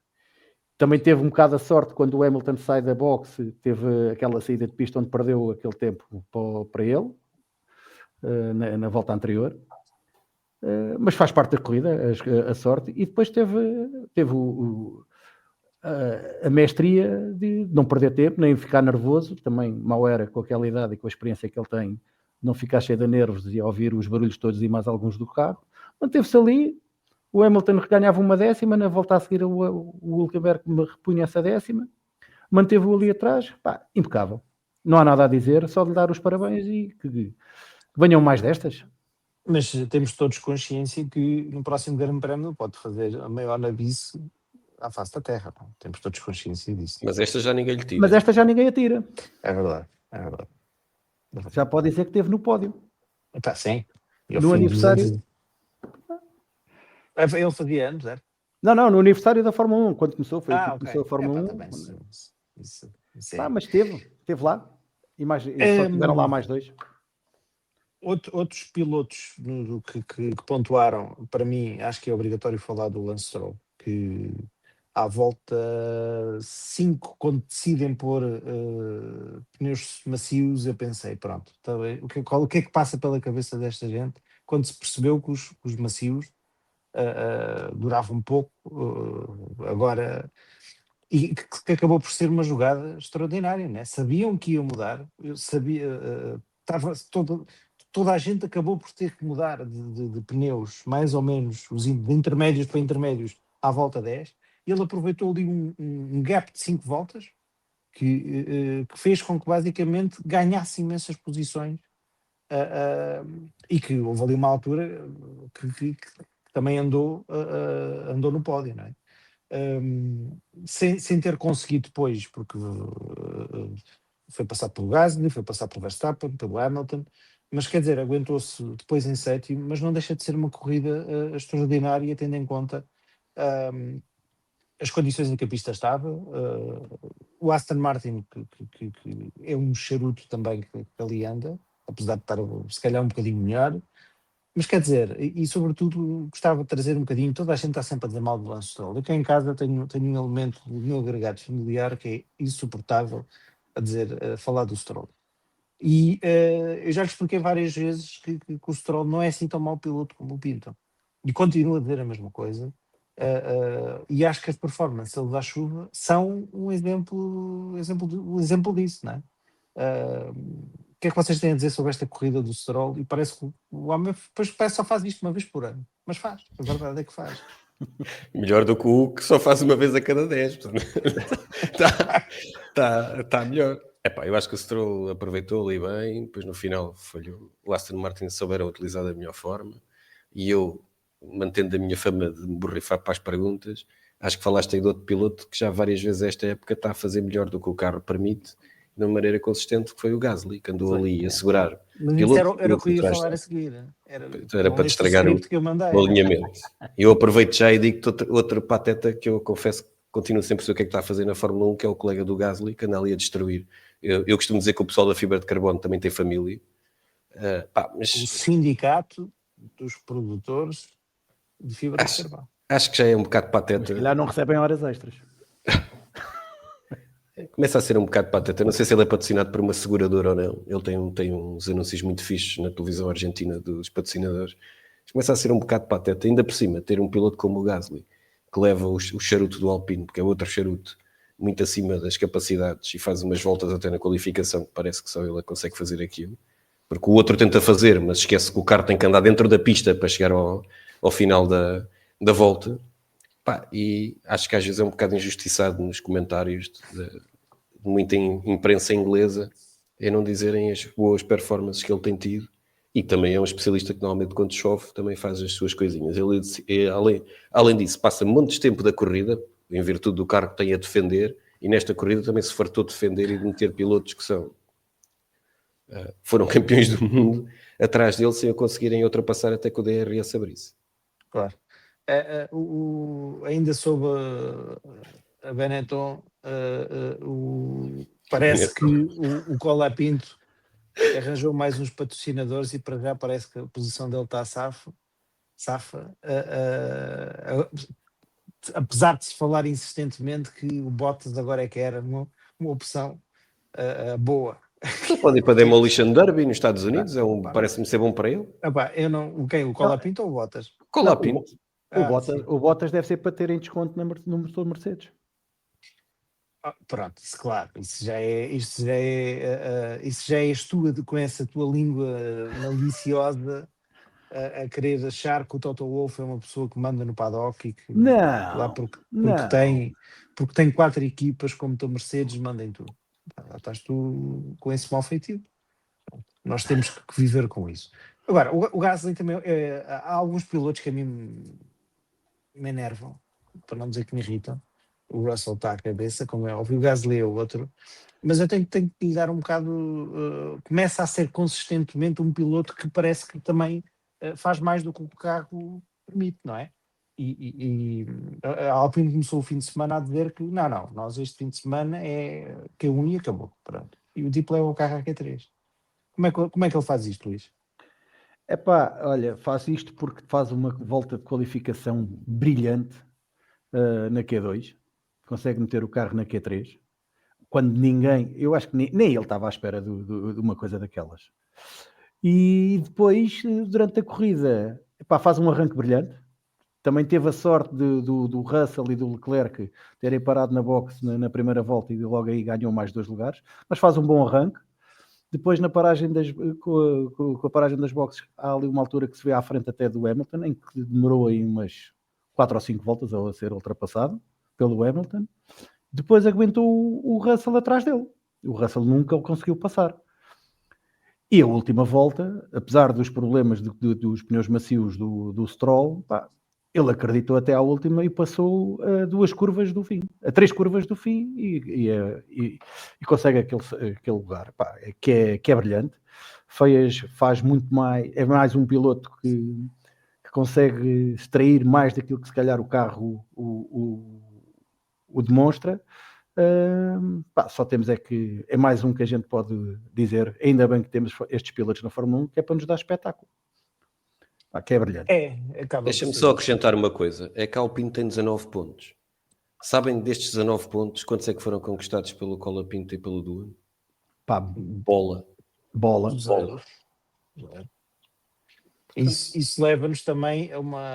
Speaker 2: Também teve um bocado a sorte quando o Hamilton sai da boxe, teve aquela saída de pista onde perdeu aquele tempo para ele, na volta anterior. Mas faz parte da corrida, a sorte, e depois teve a mestria de não perder tempo, nem ficar nervoso, também mal era com aquela idade e com a experiência que ele tem, não ficar cheio de nervos e ouvir os barulhos todos e mais alguns do carro. Manteve-se ali, o Hamilton ganhava uma décima, na volta a seguir o Hülkenberg repunha essa décima, manteve-o ali atrás, impecável. Não há nada a dizer, só de lhe dar os parabéns e que venham mais destas.
Speaker 1: Mas temos todos consciência que no próximo Grande Prémio pode fazer a maior nabice à face da Terra. Não? Temos todos consciência disso.
Speaker 3: Mas esta já ninguém lhe tira.
Speaker 2: Mas esta já ninguém a tira.
Speaker 1: É verdade.
Speaker 2: Já pode dizer que esteve no pódio.
Speaker 1: Sim.
Speaker 2: No aniversário.
Speaker 1: Ele fazia anos, era?
Speaker 2: Não, no aniversário da Fórmula 1, quando começou, começou a
Speaker 1: Okay.
Speaker 2: Fórmula 1.
Speaker 1: Também, isso
Speaker 2: mas esteve lá. E só tiveram lá mais dois.
Speaker 1: Outros pilotos que pontuaram, para mim, acho que é obrigatório falar do Lance Stroll, que à volta 5, quando decidem pôr pneus macios, eu pensei, pronto, tá bem. O que é que passa pela cabeça desta gente quando se percebeu que os macios duravam pouco, agora, e que acabou por ser uma jogada extraordinária, né? Sabiam que ia mudar, eu sabia, estava toda a gente acabou por ter que mudar de pneus, mais ou menos, de intermédios para intermédios, à volta 10. Ele aproveitou ali um gap de 5 voltas, que fez com que basicamente ganhasse imensas posições, e que houve ali uma altura que também andou no pódio, não é? Sem ter conseguido depois, porque foi passar pelo Gasly, foi passar pelo Verstappen, pelo Hamilton, mas quer dizer, aguentou-se depois em sétimo, mas não deixa de ser uma corrida extraordinária, tendo em conta as condições em que a pista estava, o Aston Martin, que é um charuto também que ali anda, apesar de estar se calhar um bocadinho melhor, mas quer dizer, e sobretudo gostava de trazer um bocadinho, toda a gente está sempre a dizer mal do Lance Stroll. Eu cá em casa tenho um elemento do meu agregado familiar que é insuportável a falar do Stroll. E eu já lhe expliquei várias vezes que o Stroll não é assim tão mau piloto como o pintam. E continuo a dizer a mesma coisa. E acho que as performances da chuva são um exemplo disso, não é? O que é que vocês têm a dizer sobre esta corrida do Stroll? E parece que o homem depois só faz isto uma vez por ano, mas faz, a verdade é que faz.
Speaker 3: Melhor do que o que só faz uma vez a cada 10. Está melhor. Eu acho que o Stroll aproveitou ali bem, depois no final falhou. O Aston Martin souberam utilizar da melhor forma, e eu, mantendo a minha fama de me borrifar para as perguntas, acho que falaste aí de outro piloto que já várias vezes esta época está a fazer melhor do que o carro permite, de uma maneira consistente, que foi o Gasly, que andou ali a segurar.
Speaker 1: Mas isso era o que eu ia falar a seguir.
Speaker 3: Era para te estragar o alinhamento. Eu aproveito já e digo outro pateta que eu confesso que continuo sempre a saber o que é que está a fazer na Fórmula 1, que é o colega do Gasly, que anda ali a destruir. Eu costumo dizer que o pessoal da fibra de carbono também tem família. Mas...
Speaker 1: O sindicato dos produtores de fibra de carbono.
Speaker 3: Acho que já é um bocado pateta.
Speaker 2: Mas se calhar não recebem horas extras.
Speaker 3: Começa a ser um bocado pateta. Não sei se ele é patrocinado por uma seguradora ou não. Ele tem uns anúncios muito fixes na televisão argentina dos patrocinadores. Mas começa a ser um bocado pateta. Ainda por cima, ter um piloto como o Gasly, que leva o charuto do Alpine, porque é outro charuto muito acima das capacidades, e faz umas voltas até na qualificação, que parece que só ele consegue fazer aquilo. Porque o outro tenta fazer, mas esquece que o carro tem que andar dentro da pista para chegar ao final da volta. E acho que às vezes é um bocado injustiçado nos comentários de muita imprensa inglesa em não dizerem as boas performances que ele tem tido, e também é um especialista que normalmente quando chove também faz as suas coisinhas. Ele, além disso, passa montes de tempo da corrida, em virtude do carro que tem a defender, e nesta corrida também se fartou de defender e de meter pilotos que são foram campeões do mundo atrás dele sem o conseguirem ultrapassar até que o DRS abrisse.
Speaker 1: Claro. Ainda sobre a Benetton, parece que o Colapinto arranjou mais uns patrocinadores e para já parece que a posição dele está safa. Apesar de se falar insistentemente que o Bottas agora é que era uma opção boa.
Speaker 3: Ele pode ir para Demolition Derby nos Estados Unidos, parece-me ser bom para ele.
Speaker 1: Eu não, o Colapinto ou o Bottas?
Speaker 3: Colapinto.
Speaker 2: O Bottas deve ser para terem desconto no motor Mercedes.
Speaker 1: Pronto, isso, claro, isso já és tu com essa tua língua maliciosa a querer achar que o Toto Wolff é uma pessoa que manda no paddock e que porque tem 4 equipas como o Mercedes, mandem tudo. Estás tu com esse mau feitio. Nós temos que viver com isso. Agora, o Gasly também, há alguns pilotos que a mim me enervam, para não dizer que me irritam. O Russell está à cabeça, como é óbvio, o Gasly é o outro, mas eu tenho que lhe dar um bocado. Começa a ser consistentemente um piloto que parece que também faz mais do que o carro permite, não é? E a Alpine começou o fim de semana a dizer que não, nós este fim de semana é Q1 e acabou. Pronto. E o tipo leva o carro a Q3. Como é que ele faz isto, Luís?
Speaker 2: Olha, faz isto porque faz uma volta de qualificação brilhante na Q2, consegue meter o carro na Q3, quando ninguém, eu acho que nem ele estava à espera de uma coisa daquelas. E depois, durante a corrida, faz um arranque brilhante. Também teve a sorte do Russell e do Leclerc terem parado na box na primeira volta e logo aí ganhou mais 2 lugares, mas faz um bom arranque. Depois, com a paragem das boxes, há ali uma altura que se vê à frente até do Hamilton, em que demorou aí umas 4 ou 5 voltas a ser ultrapassado pelo Hamilton. Depois aguentou o Russell atrás dele. O Russell nunca o conseguiu passar. E a última volta, apesar dos problemas dos pneus macios do Stroll, ele acreditou até à última e passou a 2 curvas do fim, a 3 curvas do fim e consegue aquele lugar, que é brilhante. Faz muito mais, é mais um piloto que consegue extrair mais daquilo que se calhar o carro o demonstra. Só temos que é mais um que a gente pode dizer, ainda bem que temos estes pilotos na Fórmula 1, que é para nos dar espetáculo. Que é brilhante.
Speaker 3: Deixa-me só acrescentar uma coisa, é que a Alpine tem 19 pontos. Sabem destes 19 pontos quantos é que foram conquistados pelo Colapinto e pelo Duan? Bola.
Speaker 1: Zero. Isso leva-nos também a uma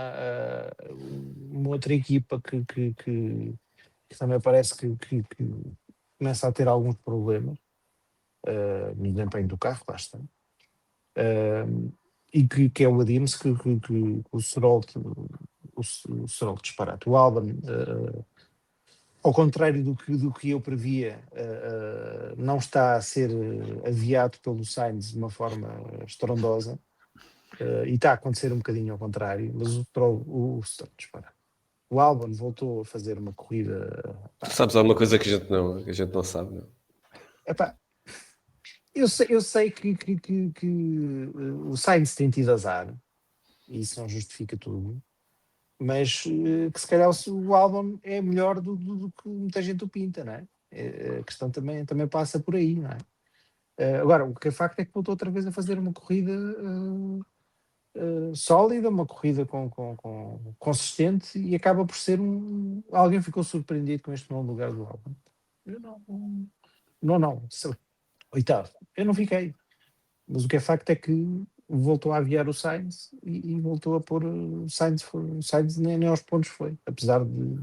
Speaker 1: outra equipa que também parece que começa a ter alguns problemas no desempenho do carro, lá está. E que é o Williams, que o Stroll disparate. O Albon, ao contrário do que eu previa, não está a ser aviado pelo Sainz de uma forma estrondosa, e está a acontecer um bocadinho ao contrário, mas o Stroll dispara. O Albon voltou a fazer uma corrida.
Speaker 3: Tu sabes alguma coisa que a gente não sabe, não?
Speaker 1: Eu sei que o Sainz tem tido azar, e isso não justifica tudo, mas que se calhar o Albon é melhor do que muita gente o pinta, não é? A questão também passa por aí, não é? Agora, o que é facto é que voltou outra vez a fazer uma corrida sólida, uma corrida consistente, e acaba por ser alguém ficou surpreendido com este novo lugar do Albon. Eu não. Oitavo, eu não fiquei, mas o que é facto é que voltou a aviar o Sainz e voltou a pôr o Sainz nem aos pontos foi, apesar de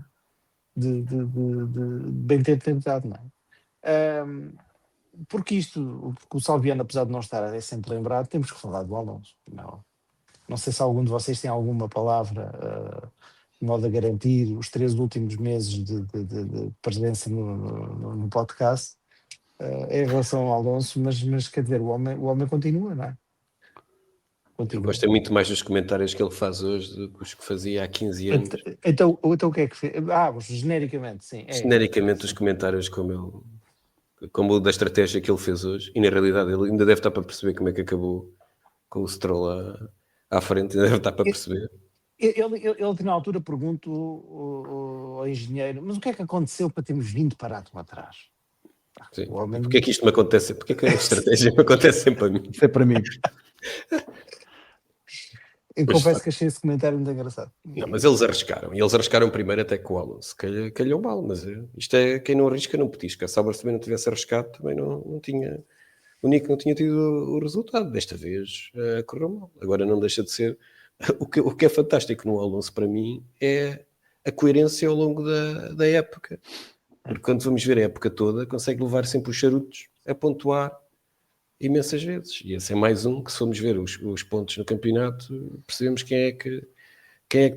Speaker 1: bem ter tentado, não é? Porque o Salviano, apesar de não estar é sempre lembrado, temos que falar do Alonso. Não sei se algum de vocês tem alguma palavra de modo a garantir os 3 últimos meses de presença no podcast em relação ao Alonso, mas quer dizer, o homem continua, não é?
Speaker 3: Eu gosto muito mais dos comentários que ele faz hoje do que os que fazia há 15 anos.
Speaker 1: Então o que é que fez? Genericamente, sim.
Speaker 3: Genericamente, os comentários como ele como o da estratégia que ele fez hoje, e na realidade ele ainda deve estar para perceber como é que acabou com o Stroll à frente, ainda deve estar para perceber.
Speaker 1: Ele na altura pergunta ao engenheiro, mas o que é que aconteceu para termos vindo parado lá atrás?
Speaker 3: Sim.
Speaker 1: O homem...
Speaker 3: Porquê é que isto me acontece? Porquê é que a estratégia me acontece sempre a mim?
Speaker 2: Isso é para mim.
Speaker 1: Eu
Speaker 3: Mas,
Speaker 1: confesso que achei esse comentário muito engraçado.
Speaker 3: Não, mas eles arriscaram. E eles arriscaram primeiro até com o Alonso. Calhou mal, mas isto é quem não arrisca não petisca. Se a Alonso também não tivesse arriscado, também não tinha... O Nico não tinha tido o resultado. Desta vez correu mal. Agora não deixa de ser... O que é fantástico no Alonso para mim é a coerência ao longo da época. Porque quando vamos ver a época toda, consegue levar sempre os charutos a pontuar imensas vezes. E esse é mais um que, se formos ver os pontos no campeonato, percebemos quem é que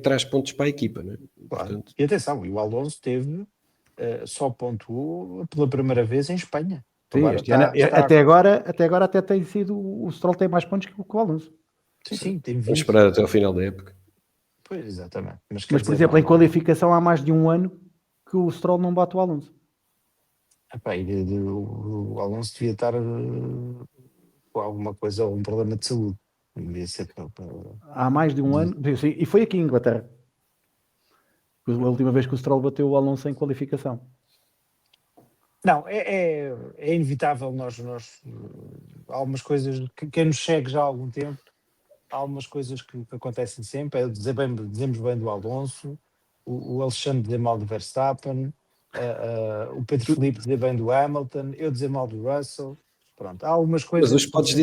Speaker 3: traz pontos para a equipa. Não é?
Speaker 1: Claro.
Speaker 3: Portanto,
Speaker 1: E atenção, o Alonso teve só pontuou pela primeira vez em Espanha.
Speaker 2: Sim,
Speaker 1: Agora
Speaker 2: este ano, até agora até tem sido, o Stroll tem mais pontos que o Alonso.
Speaker 1: Sim, tem
Speaker 3: vamos
Speaker 1: 20.
Speaker 3: esperar até ao final da época.
Speaker 1: Pois, exatamente. Mas,
Speaker 2: Mas por exemplo, em qualificação há mais de um ano que o Stroll não bate o Alonso.
Speaker 1: Epá, o Alonso devia estar com alguma coisa, ou um problema de saúde. Devia ser
Speaker 2: Há mais de um ano, e foi aqui em Inglaterra. A última vez que o Stroll bateu o Alonso em qualificação.
Speaker 1: Não, é inevitável nós há algumas coisas que quem nos segue já há algum tempo, há algumas coisas que acontecem sempre, dizemos bem do Alonso, o Alexandre dizer mal do Verstappen, o Pedro Filipe dizer bem do Hamilton, eu dizer mal do Russell, pronto, há algumas coisas...
Speaker 3: Mas hoje podes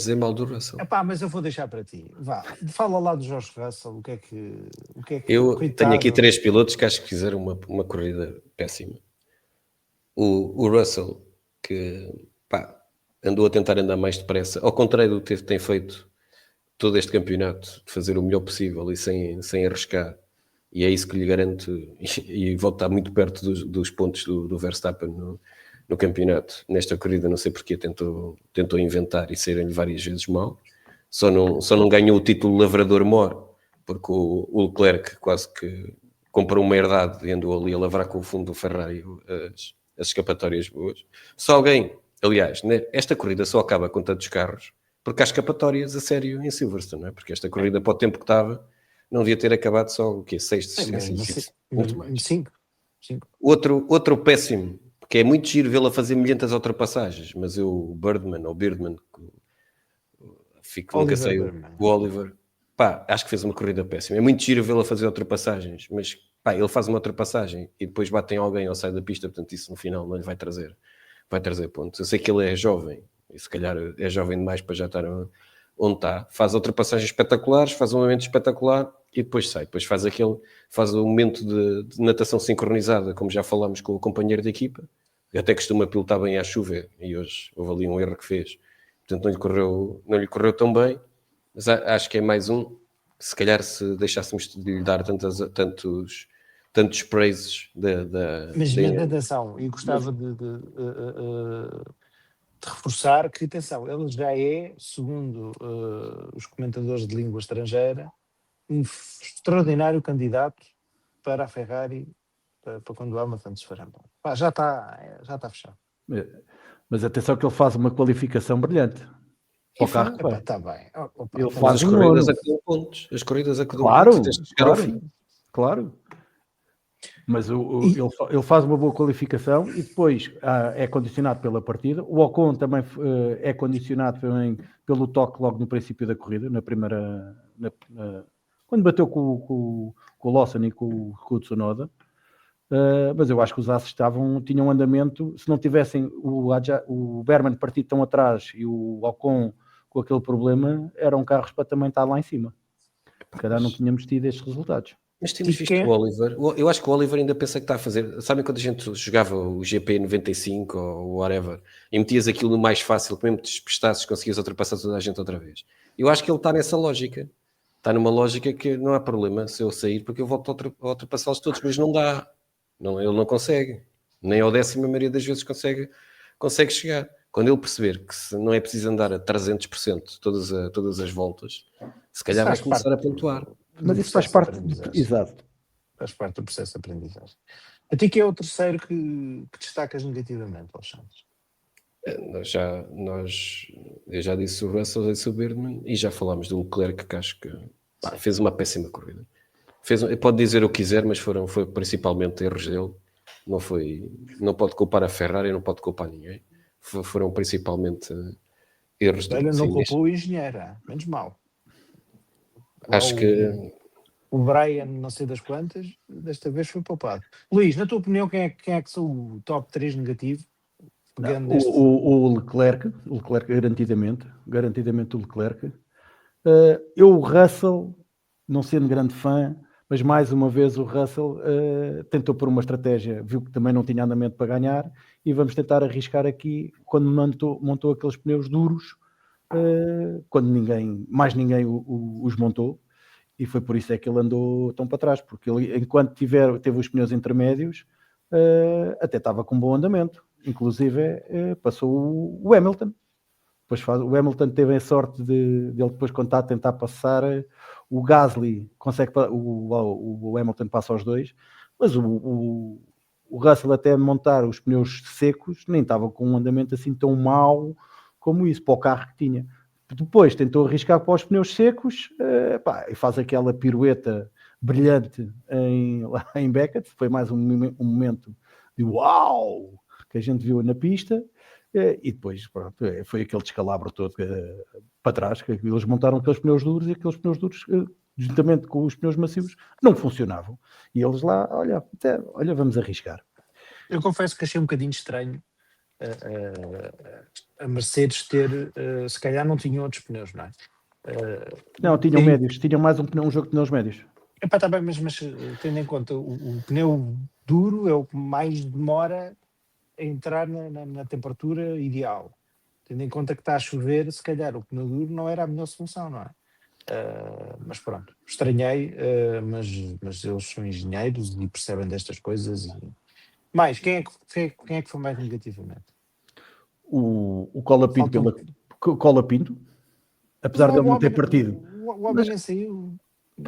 Speaker 3: dizer mal do Russell.
Speaker 1: Epá, mas eu vou deixar para ti, vá, fala lá do George Russell, o que é que
Speaker 3: Eu
Speaker 1: coitado.
Speaker 3: tenho aqui 3 pilotos que acho que fizeram uma corrida péssima. O Russell, que andou a tentar andar mais depressa, ao contrário do que tem feito todo este campeonato, de fazer o melhor possível e sem arriscar, e é isso que lhe garante, e volta muito perto dos pontos do Verstappen no campeonato. Nesta corrida, não sei porque tentou inventar e saíram-lhe várias vezes mal. Só não ganhou o título lavrador mor, porque o Leclerc quase que comprou uma herdade e andou ali a lavrar com o fundo do Ferrari as escapatórias boas. Só alguém, aliás, esta corrida só acaba com tantos carros porque há escapatórias a sério em Silverstone, não é? Porque esta corrida, para o tempo que estava, não devia ter acabado só o quê? 6 muito mais.
Speaker 1: 5.
Speaker 3: Outro péssimo, que é muito giro vê-lo a fazer milhentas ultrapassagens, mas o Birdman, nunca sei, o Oliver, acho que fez uma corrida péssima. É muito giro vê-lo a fazer ultrapassagens, mas ele faz uma ultrapassagem e depois bate em alguém ou sai da pista, portanto isso no final não lhe vai trazer pontos. Eu sei que ele é jovem, e se calhar é jovem demais para já estar onde está. Faz ultrapassagens espetaculares, faz um momento espetacular e depois sai. Depois faz um momento de natação sincronizada, como já falámos com o companheiro de equipa, até costuma pilotar bem à chuva e hoje houve ali um erro que fez. Portanto não lhe correu tão bem, mas acho que é mais um. Se calhar se deixássemos de lhe dar tantos praises
Speaker 1: Mas atenção, e gostava de reforçar que, atenção, ele já é, segundo os comentadores de língua estrangeira, um extraordinário candidato para a Ferrari para quando o Hamilton se for embora. Já está fechado.
Speaker 2: Mas atenção que ele faz uma qualificação brilhante. O carro
Speaker 1: está bem.
Speaker 2: Ele faz
Speaker 3: as corridas a que dão pontos. As corridas a que dão
Speaker 2: pontos.
Speaker 3: Tens de chegar ao fim.
Speaker 2: Claro. Mas ele faz uma boa qualificação e depois é condicionado pela partida. O Ocon também é condicionado também pelo toque logo no princípio da corrida, na primeira... quando bateu com o Lawson e com o Tsunoda. Mas eu acho que os Asses tinham um andamento, se não tivessem o Berman partido tão atrás e o Ocon com aquele problema, eram carros para também estar lá em cima. Se calhar não tínhamos tido estes resultados.
Speaker 3: Mas temos visto o Oliver. Eu acho que o Oliver ainda pensa que está a fazer. Sabem quando a gente jogava o GP 95 ou whatever e metias aquilo no mais fácil, que mesmo te despistasses, conseguias ultrapassar toda a gente outra vez. Eu acho que ele está nessa lógica. Está numa lógica que não há problema se eu sair, porque eu volto a ultrapassá-los todos, mas não dá. Ele não consegue. Nem ao 10ª maioria das vezes consegue chegar. Quando ele perceber que não é preciso andar a 300% todas as voltas, se calhar vai começar a pontuar.
Speaker 2: Mas isso faz parte... Exato.
Speaker 1: Faz parte do processo de aprendizagem. A ti que é o terceiro que destacas negativamente, Alexandre?
Speaker 3: Eu já disse o Russell, já disse o Birdman e já falámos de um Leclerc que acho que fez uma péssima corrida. Pode dizer o que quiser, mas foi principalmente erros dele. Não pode culpar a Ferrari, não pode culpar ninguém. Foram principalmente erros dele.
Speaker 1: Ele não
Speaker 3: Sim,
Speaker 1: culpou o engenheiro, menos mal.
Speaker 3: acho que
Speaker 1: O Brian, não sei das quantas, desta vez foi poupado. Luís, na tua opinião, quem é que são o top 3 negativo? Pegando neste...
Speaker 2: O Leclerc garantidamente o Leclerc. O Russell, não sendo grande fã, mas mais uma vez o Russell tentou por uma estratégia, viu que também não tinha andamento para ganhar e vamos tentar arriscar aqui quando montou aqueles pneus duros, quando mais ninguém os montou, e foi por isso é que ele andou tão para trás, porque ele, enquanto teve os pneus intermédios, até estava com um bom andamento, inclusive passou o Hamilton. O Hamilton teve a sorte dele depois, quando está a tentar passar, o Gasly consegue, o Hamilton passa aos dois, mas o Russell, até montar os pneus secos, nem estava com um andamento assim tão mau como isso, para o carro que tinha. Depois tentou arriscar para os pneus secos, e faz aquela pirueta brilhante lá em Beckett. Foi mais um momento de uau que a gente viu na pista. E depois, pronto, foi aquele descalabro todo para trás, que eles montaram aqueles pneus duros e aqueles pneus duros, juntamente com os pneus macios, não funcionavam. E eles lá, olha, vamos arriscar.
Speaker 1: Eu confesso que achei um bocadinho estranho a Mercedes ter, se calhar não tinham outros pneus, não é?
Speaker 2: Não, tinham médios, tinham mais um jogo de pneus médios.
Speaker 1: Está bem, mas tendo em conta o pneu duro é o que mais demora a entrar na temperatura ideal. Tendo em conta que está a chover, se calhar o pneu duro não era a melhor solução, não é? Mas pronto, estranhei, mas eles são engenheiros e percebem destas coisas. Mais, quem é que foi mais negativamente?
Speaker 2: O Colapinto, apesar de ele não ter partido.
Speaker 1: O homem nem saiu.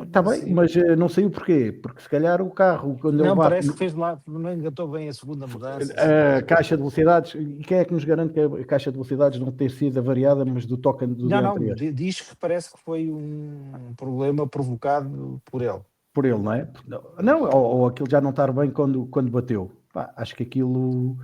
Speaker 2: Está bem, mas não saiu porquê? Porque se calhar o carro, quando
Speaker 1: não,
Speaker 2: ele bate...
Speaker 1: parece que fez lá, não engatou bem a segunda mudança.
Speaker 2: A caixa de velocidades, e quem é que nos garante que a caixa de velocidades não ter sido variada, mas do toque do dia anterior?
Speaker 1: Diz que parece que foi um problema provocado por ele.
Speaker 2: Por ele, não é? Não, ou aquilo já não estar bem quando bateu. Acho que aquilo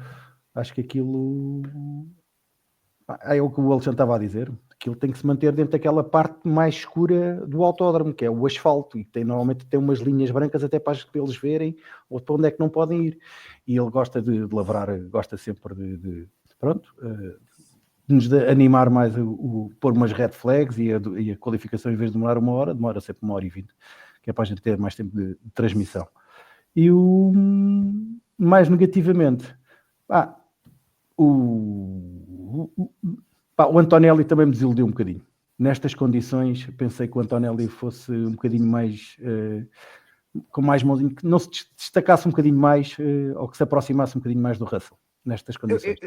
Speaker 2: é o que o Alexandre estava a dizer. Aquilo tem que se manter dentro daquela parte mais escura do autódromo, que é o asfalto, e normalmente tem umas linhas brancas até para eles verem ou para onde é que não podem ir. E ele gosta de lavrar, gosta sempre de nos animar mais, pôr umas red flags e a qualificação, em vez de demorar 1 hora, demora sempre 1h20, que é para a gente ter mais tempo de transmissão. E mais negativamente, o Antonelli também me desiludiu um bocadinho. Nestas condições, pensei que o Antonelli fosse um bocadinho mais, com mais mãozinho, que não se destacasse um bocadinho mais, ou que se aproximasse um bocadinho mais do Russell, nestas condições.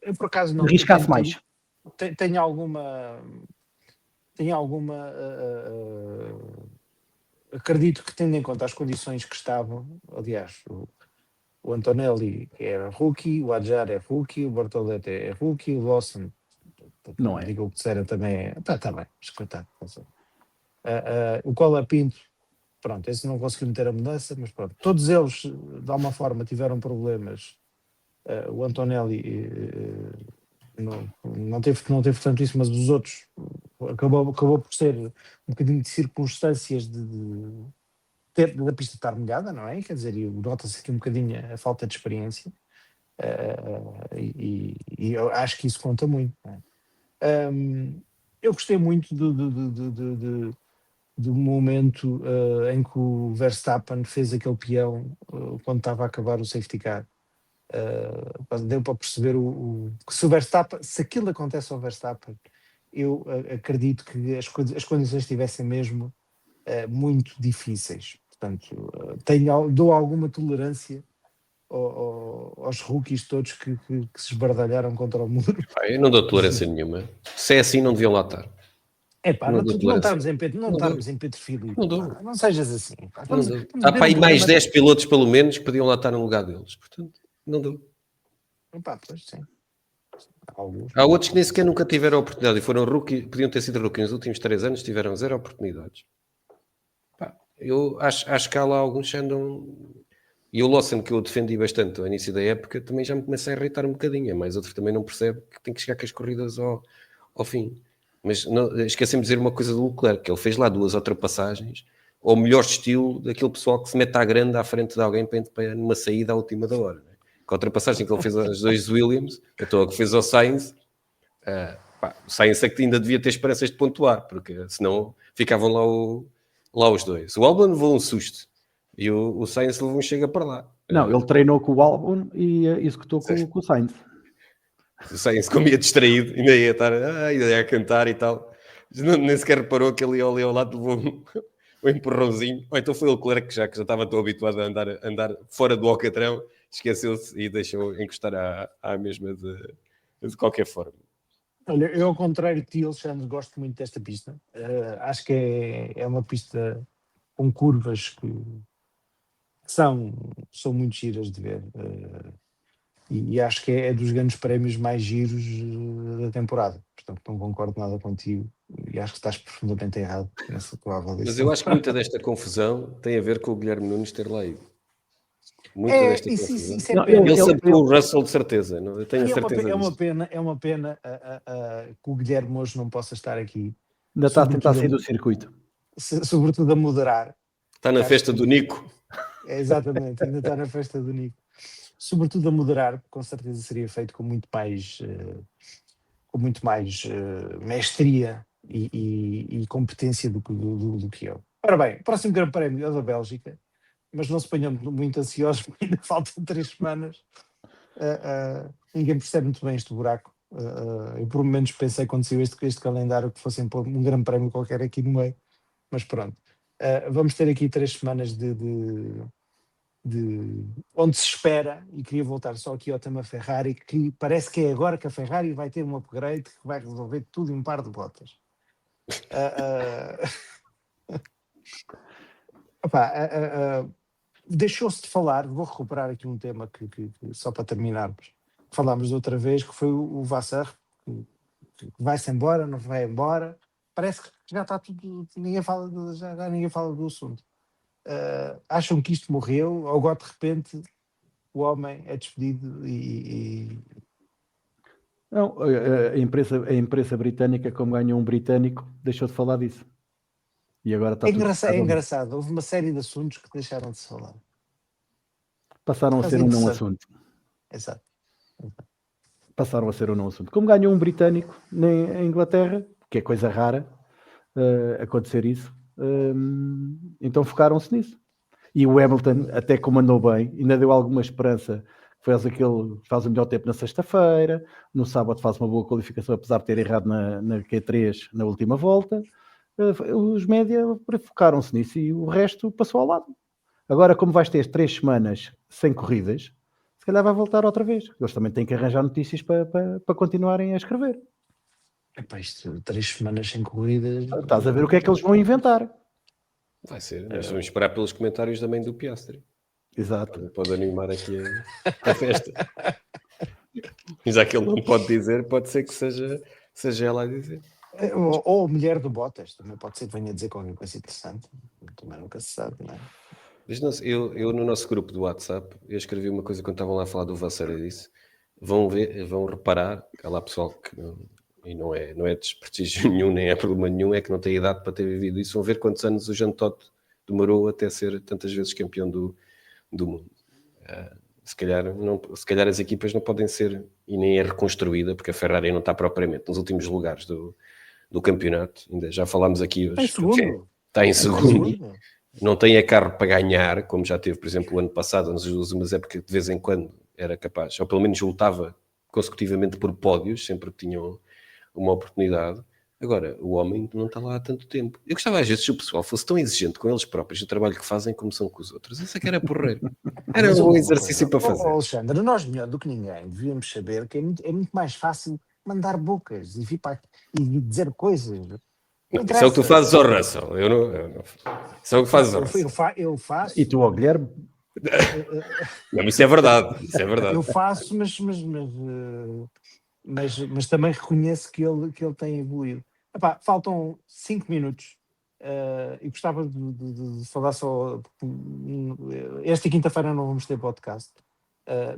Speaker 1: Eu por acaso não...
Speaker 2: Arriscasse mais.
Speaker 1: Tenho alguma... acredito que, tendo em conta as condições que estavam, aliás, o Antonelli era rookie, o Adjar é rookie, o Bortoletti é rookie, o Lawson,
Speaker 2: não é.
Speaker 1: Digo o que disseram também é. Está bem, mas coitado. O Colapinto, pronto, esse não conseguiu meter a mudança, mas pronto, todos eles de alguma forma tiveram problemas. O Antonelli não teve tanto isso, mas os outros acabou por ser um bocadinho de circunstâncias da pista estar molhada, não é? Quer dizer, nota-se aqui um bocadinho a falta de experiência, e eu acho que isso conta muito. Não é? Eu gostei muito do momento em que o Verstappen fez aquele peão quando estava a acabar o safety car. Deu para perceber que se aquilo acontece ao Verstappen, eu acredito que as condições estivessem mesmo muito difíceis. Portanto, dou alguma tolerância aos rookies todos que se esbardalharam contra o muro.
Speaker 3: Eu não dou tolerância nenhuma. Se é assim, não deviam lá estar.
Speaker 1: Epá,
Speaker 3: Não
Speaker 1: não,
Speaker 3: dou
Speaker 1: não
Speaker 3: tolerância.
Speaker 1: estamos em Pedro, não
Speaker 3: Não
Speaker 1: estamos em Pedro Filipe.
Speaker 3: Não dou.
Speaker 1: Pá, não sejas assim. Pá.
Speaker 3: Não
Speaker 1: Estamos,
Speaker 3: dou.
Speaker 1: estamos a
Speaker 3: Há
Speaker 1: ver
Speaker 3: para aí
Speaker 1: um
Speaker 3: mais
Speaker 1: programa
Speaker 3: 10 pilotos, pelo menos, que podiam lá estar no lugar deles. Portanto, não dou.
Speaker 1: Epá, pois sim. Há alguns.
Speaker 3: Há outros que nem sequer nunca tiveram oportunidade e foram rookie, podiam ter sido rookie nos últimos 3 anos, tiveram 0 oportunidades. Pá, eu acho que há lá alguns que andam. E o Lawson, que eu defendi bastante ao início da época, também já me começa a irritar um bocadinho. Mas outro também não percebe que tem que chegar com as corridas ao fim. Mas esqueci-me de dizer uma coisa do Leclerc, que ele fez lá 2 ultrapassagens ao melhor estilo daquele pessoal que se mete à grande à frente de alguém para numa saída à última da hora. Né? Com a ultrapassagem que ele fez aos 2 Williams, então a que fez ao Sainz, o Sainz é que ainda devia ter esperanças de pontuar, porque senão ficavam lá os dois. O Albon levou um susto e o Sainz levou um chega para lá.
Speaker 2: Não, ele treinou com o Albon e executou com o Sainz.
Speaker 3: O Sainz, como ia distraído, ainda ia estar ainda ia cantar e tal. Nem sequer reparou que ele ia ali ao lado, levou um empurrãozinho. Ou então foi o Leclerc, que já estava tão habituado a andar fora do alcatrão, esqueceu-se e deixou encostar à mesma de qualquer forma.
Speaker 1: Olha, eu ao contrário de ti, Alexandre, gosto muito desta pista. Acho que é uma pista com curvas que são muito giras de ver. E acho que é dos grandes prémios mais giros da temporada. Portanto, não concordo nada contigo e acho que estás profundamente errado nessa tua avaliação.
Speaker 3: Mas eu acho que muita desta confusão tem a ver com o Guilherme Nunes ter lá ido. Muita desta confusão.
Speaker 1: Isso é
Speaker 2: Não,
Speaker 1: pena.
Speaker 3: Ele sabou o Russell de certeza, não? Eu tenho a
Speaker 1: E
Speaker 3: certeza
Speaker 1: é uma
Speaker 3: disso.
Speaker 1: pena que o Guilherme hoje não possa estar aqui.
Speaker 2: Ainda está a tentar
Speaker 1: Sobretudo
Speaker 2: sair do circuito.
Speaker 1: Sobretudo a moderar.
Speaker 3: Está na
Speaker 1: Acho
Speaker 3: festa
Speaker 1: que-
Speaker 3: do Nico.
Speaker 1: Exatamente, ainda está na festa do Nico. Sobretudo a moderar, com certeza seria feito com muito mais mestria e competência do que eu. Ora bem, o próximo Grande Prémio é o da Bélgica, mas não se ponham muito ansiosos, porque ainda faltam 3 semanas. Ninguém percebe muito bem este buraco. Eu por momentos pensei quando saiu este calendário que fossem pôr um Grande Prémio qualquer aqui no meio, mas pronto. Vamos ter aqui 3 semanas de onde se espera, e queria voltar só aqui ao tema Ferrari, que parece que é agora que a Ferrari vai ter um upgrade que vai resolver tudo em um par de botas. Deixou-se de falar, vou recuperar aqui um tema que só para terminarmos, falámos de outra vez, que foi o Vassar, que vai-se embora, não vai embora, parece que já está tudo, já ninguém fala do assunto. Acham que isto morreu, ou agora de repente o homem é despedido e...
Speaker 2: Não, a imprensa britânica, como ganhou um britânico, deixou de falar disso. E agora está tudo
Speaker 1: É engraçado, houve uma série de assuntos que deixaram de se falar.
Speaker 2: Passaram a ser um não assunto.
Speaker 1: Exato.
Speaker 2: Passaram a ser um não assunto. Como ganhou um britânico em Inglaterra, que é coisa rara acontecer isso, então focaram-se nisso. E o Hamilton até comandou bem, ainda deu alguma esperança. Faz o melhor tempo na sexta-feira, no sábado faz uma boa qualificação, apesar de ter errado na Q3 na última volta. Os média focaram-se nisso e o resto passou ao lado. Agora, como vais ter 3 semanas sem corridas, se calhar vai voltar outra vez. Eles também têm que arranjar notícias para continuarem a escrever.
Speaker 1: Epá, isto 3 semanas sem corridas...
Speaker 2: Estás a ver o que é que eles vão inventar.
Speaker 3: Vai ser, nós vamos esperar pelos comentários também do Piastri.
Speaker 2: Exato.
Speaker 3: Pode animar aqui a festa. Já que ele não pode dizer, pode ser que seja ela a dizer.
Speaker 1: Ou a mulher do Bottas, também pode ser que venha dizer qualquer coisa interessante. Também nunca se sabe, não é?
Speaker 3: Eu no nosso grupo do WhatsApp, eu escrevi uma coisa quando estavam lá a falar do Vassar e disse, vão reparar, há lá pessoal que não é desprestígio nenhum, nem é problema nenhum, é que não tem idade para ter vivido isso, vão ver quantos anos o Jean Todt demorou até ser tantas vezes campeão do mundo. Se calhar as equipas não podem ser, e nem é reconstruída, porque a Ferrari não está propriamente nos últimos lugares do campeonato, ainda já falámos aqui hoje. Está em segundo. Não tem a carro para ganhar, como já teve, por exemplo, o ano passado, nas últimas épocas, de vez em quando era capaz, ou pelo menos lutava consecutivamente por pódios, sempre que tinham uma oportunidade. Agora, o homem não está lá há tanto tempo. Eu gostava às vezes se o pessoal fosse tão exigente com eles próprios, o trabalho que fazem, como são com os outros. Isso é que era porreiro. Era um exercício para fazer.
Speaker 1: Alexandre, nós melhor do que ninguém devíamos saber que é muito mais fácil mandar bocas e vir para aqui e dizer coisas.
Speaker 3: Não, isso é o que tu fazes ao Russell. Isso é o que fazes ao Russell.
Speaker 1: Eu faço.
Speaker 2: E tu, ao Guilherme?
Speaker 3: Não, isso é verdade. Isso é verdade.
Speaker 1: Eu faço, mas também reconheço que ele tem evoluído. Epá, faltam 5 minutos e gostava de falar só. Esta quinta-feira não vamos ter podcast.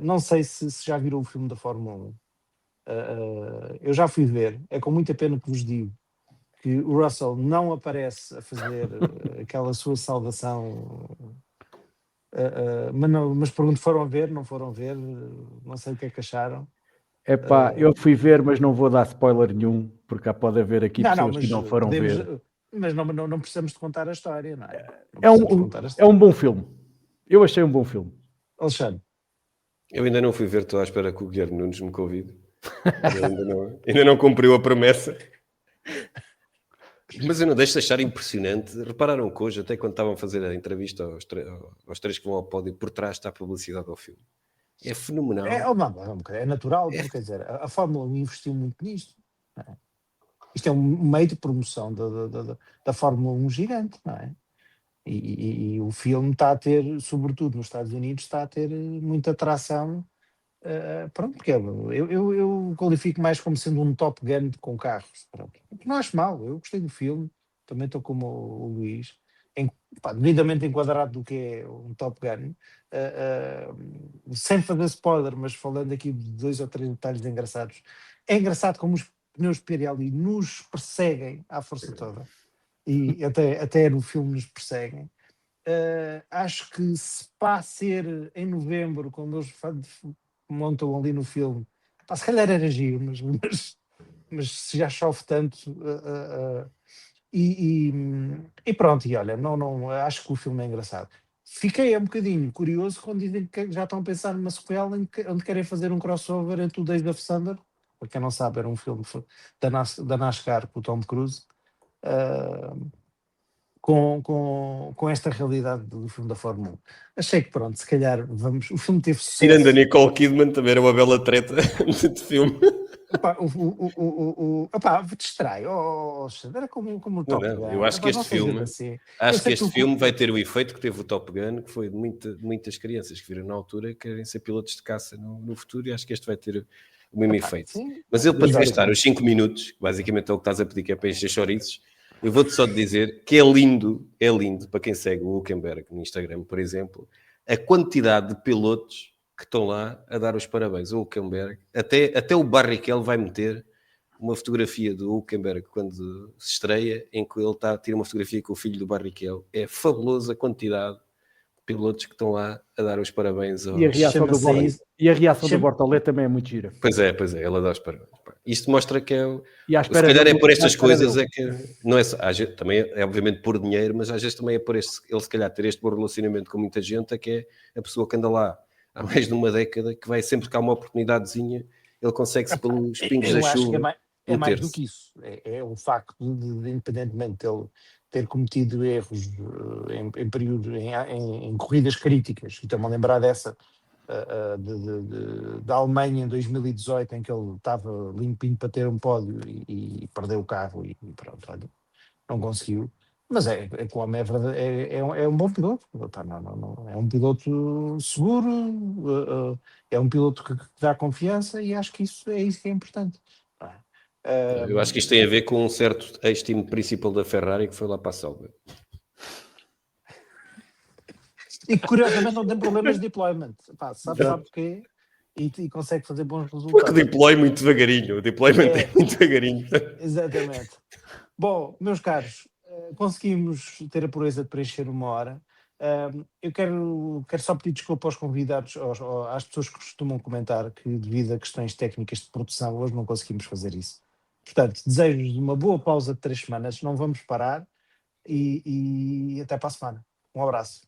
Speaker 1: Não sei se já viram o filme da Fórmula 1. Eu já fui ver, é com muita pena que vos digo que o Russell não aparece a fazer aquela sua saudação. Mas pergunto, foram ver, não foram ver? Não sei o que é que acharam.
Speaker 2: Epá, eu fui ver, mas não vou dar spoiler nenhum, porque pode haver aqui pessoas que não foram ver.
Speaker 1: Mas não precisamos de contar a história, não é?
Speaker 2: É um bom filme. Eu achei um bom filme.
Speaker 1: Alexandre.
Speaker 3: Eu ainda não fui ver, estou à espera que o Guilherme Nunes me convide. Ainda não cumpriu a promessa. Mas eu não deixo de achar impressionante. Repararam que hoje, até quando estavam a fazer a entrevista aos três que vão ao pódio, por trás está a publicidade ao filme. É fenomenal.
Speaker 1: É natural, quer dizer, a Fórmula 1 investiu muito nisto. Não é? Isto é um meio de promoção da Fórmula 1 gigante, não é? E o filme está a ter, sobretudo nos Estados Unidos, está a ter muita atração. Pronto, porque eu qualifico mais como sendo um Top Gun com carros. Pronto. Não acho mal, eu gostei do filme, também estou como o Luís, devidamente enquadrado do que é um Top Gun, sem fazer spoiler, mas falando aqui de 2 ou 3 detalhes engraçados. É engraçado como os pneus Pirelli nos perseguem à força toda, e até no filme nos perseguem. Acho que se para a ser em novembro, quando eles montam ali no filme, se calhar era giro, mas se já chove tanto, e pronto, e olha, não, acho que o filme é engraçado. Fiquei um bocadinho curioso quando dizem que já estão a pensar numa sequela onde querem fazer um crossover entre o Days of Thunder, para quem não sabe, era um filme da NASCAR com o Tom Cruise, com esta realidade do filme da Fórmula 1. Achei que pronto, se calhar vamos. O filme teve sucesso.
Speaker 3: Tirando a Nicole Kidman, também era uma bela treta de filme.
Speaker 1: Distrai, era como o Top Gun.
Speaker 3: Eu acho que este filme,
Speaker 1: assim.
Speaker 3: acho que este filme vai ter o efeito que teve o Top Gun, que foi de muitas crianças que viram na altura e querem ser pilotos de caça no futuro, e acho que este vai ter o mesmo efeito. Sim. Mas ele, para te gastar os 5 minutos, que basicamente é o que estás a pedir, que é para encher chouriços, eu vou-te só dizer que é lindo, para quem segue o Hülkenberg no Instagram, por exemplo, a quantidade de pilotos que estão lá a dar os parabéns ao Hülkenberg. Até o Barrichello vai meter uma fotografia do Hülkenberg quando se estreia, em que ele tira uma fotografia com o filho do Barrichello. É fabulosa a quantidade de pilotos que estão lá a dar os parabéns aos...
Speaker 2: E a reação do Bortoleto também é muito gira.
Speaker 3: Pois é, ela dá os parabéns. Isto mostra que se calhar é por estas coisas é que não é só, também é obviamente por dinheiro, mas às vezes também é por ele se calhar ter este bom relacionamento com muita gente, é que é a pessoa que anda lá há mais de uma década, que vai sempre que há uma oportunidadezinha, ele consegue-se pelos pingos da chuva.
Speaker 1: É mais do que isso. É o facto de independentemente de ele ter cometido erros em períodos, em corridas críticas, e estou-me a lembrar dessa da Alemanha em 2018, em que ele estava limpinho para ter um pódio e perdeu o carro e pronto, olha, não conseguiu. Mas como é verdade, é um bom piloto. Não, é um piloto seguro, é um piloto que dá confiança, e acho que é isso que é importante.
Speaker 3: Eu acho que isto tem a ver com um certo ex-time principal da Ferrari que foi lá para a Sauber.
Speaker 1: E que curiosamente não tem problemas de deployment. Sabe porquê? E consegue fazer bons resultados.
Speaker 3: Porque deploy muito devagarinho. O deployment é muito devagarinho.
Speaker 1: Exatamente. Bom, meus caros, conseguimos ter a proeza de preencher 1 hora. Eu quero só pedir desculpa aos convidados, às pessoas que costumam comentar que, devido a questões técnicas de produção, hoje não conseguimos fazer isso. Portanto, desejo-vos uma boa pausa de 3 semanas, não vamos parar, e até para a semana. Um abraço.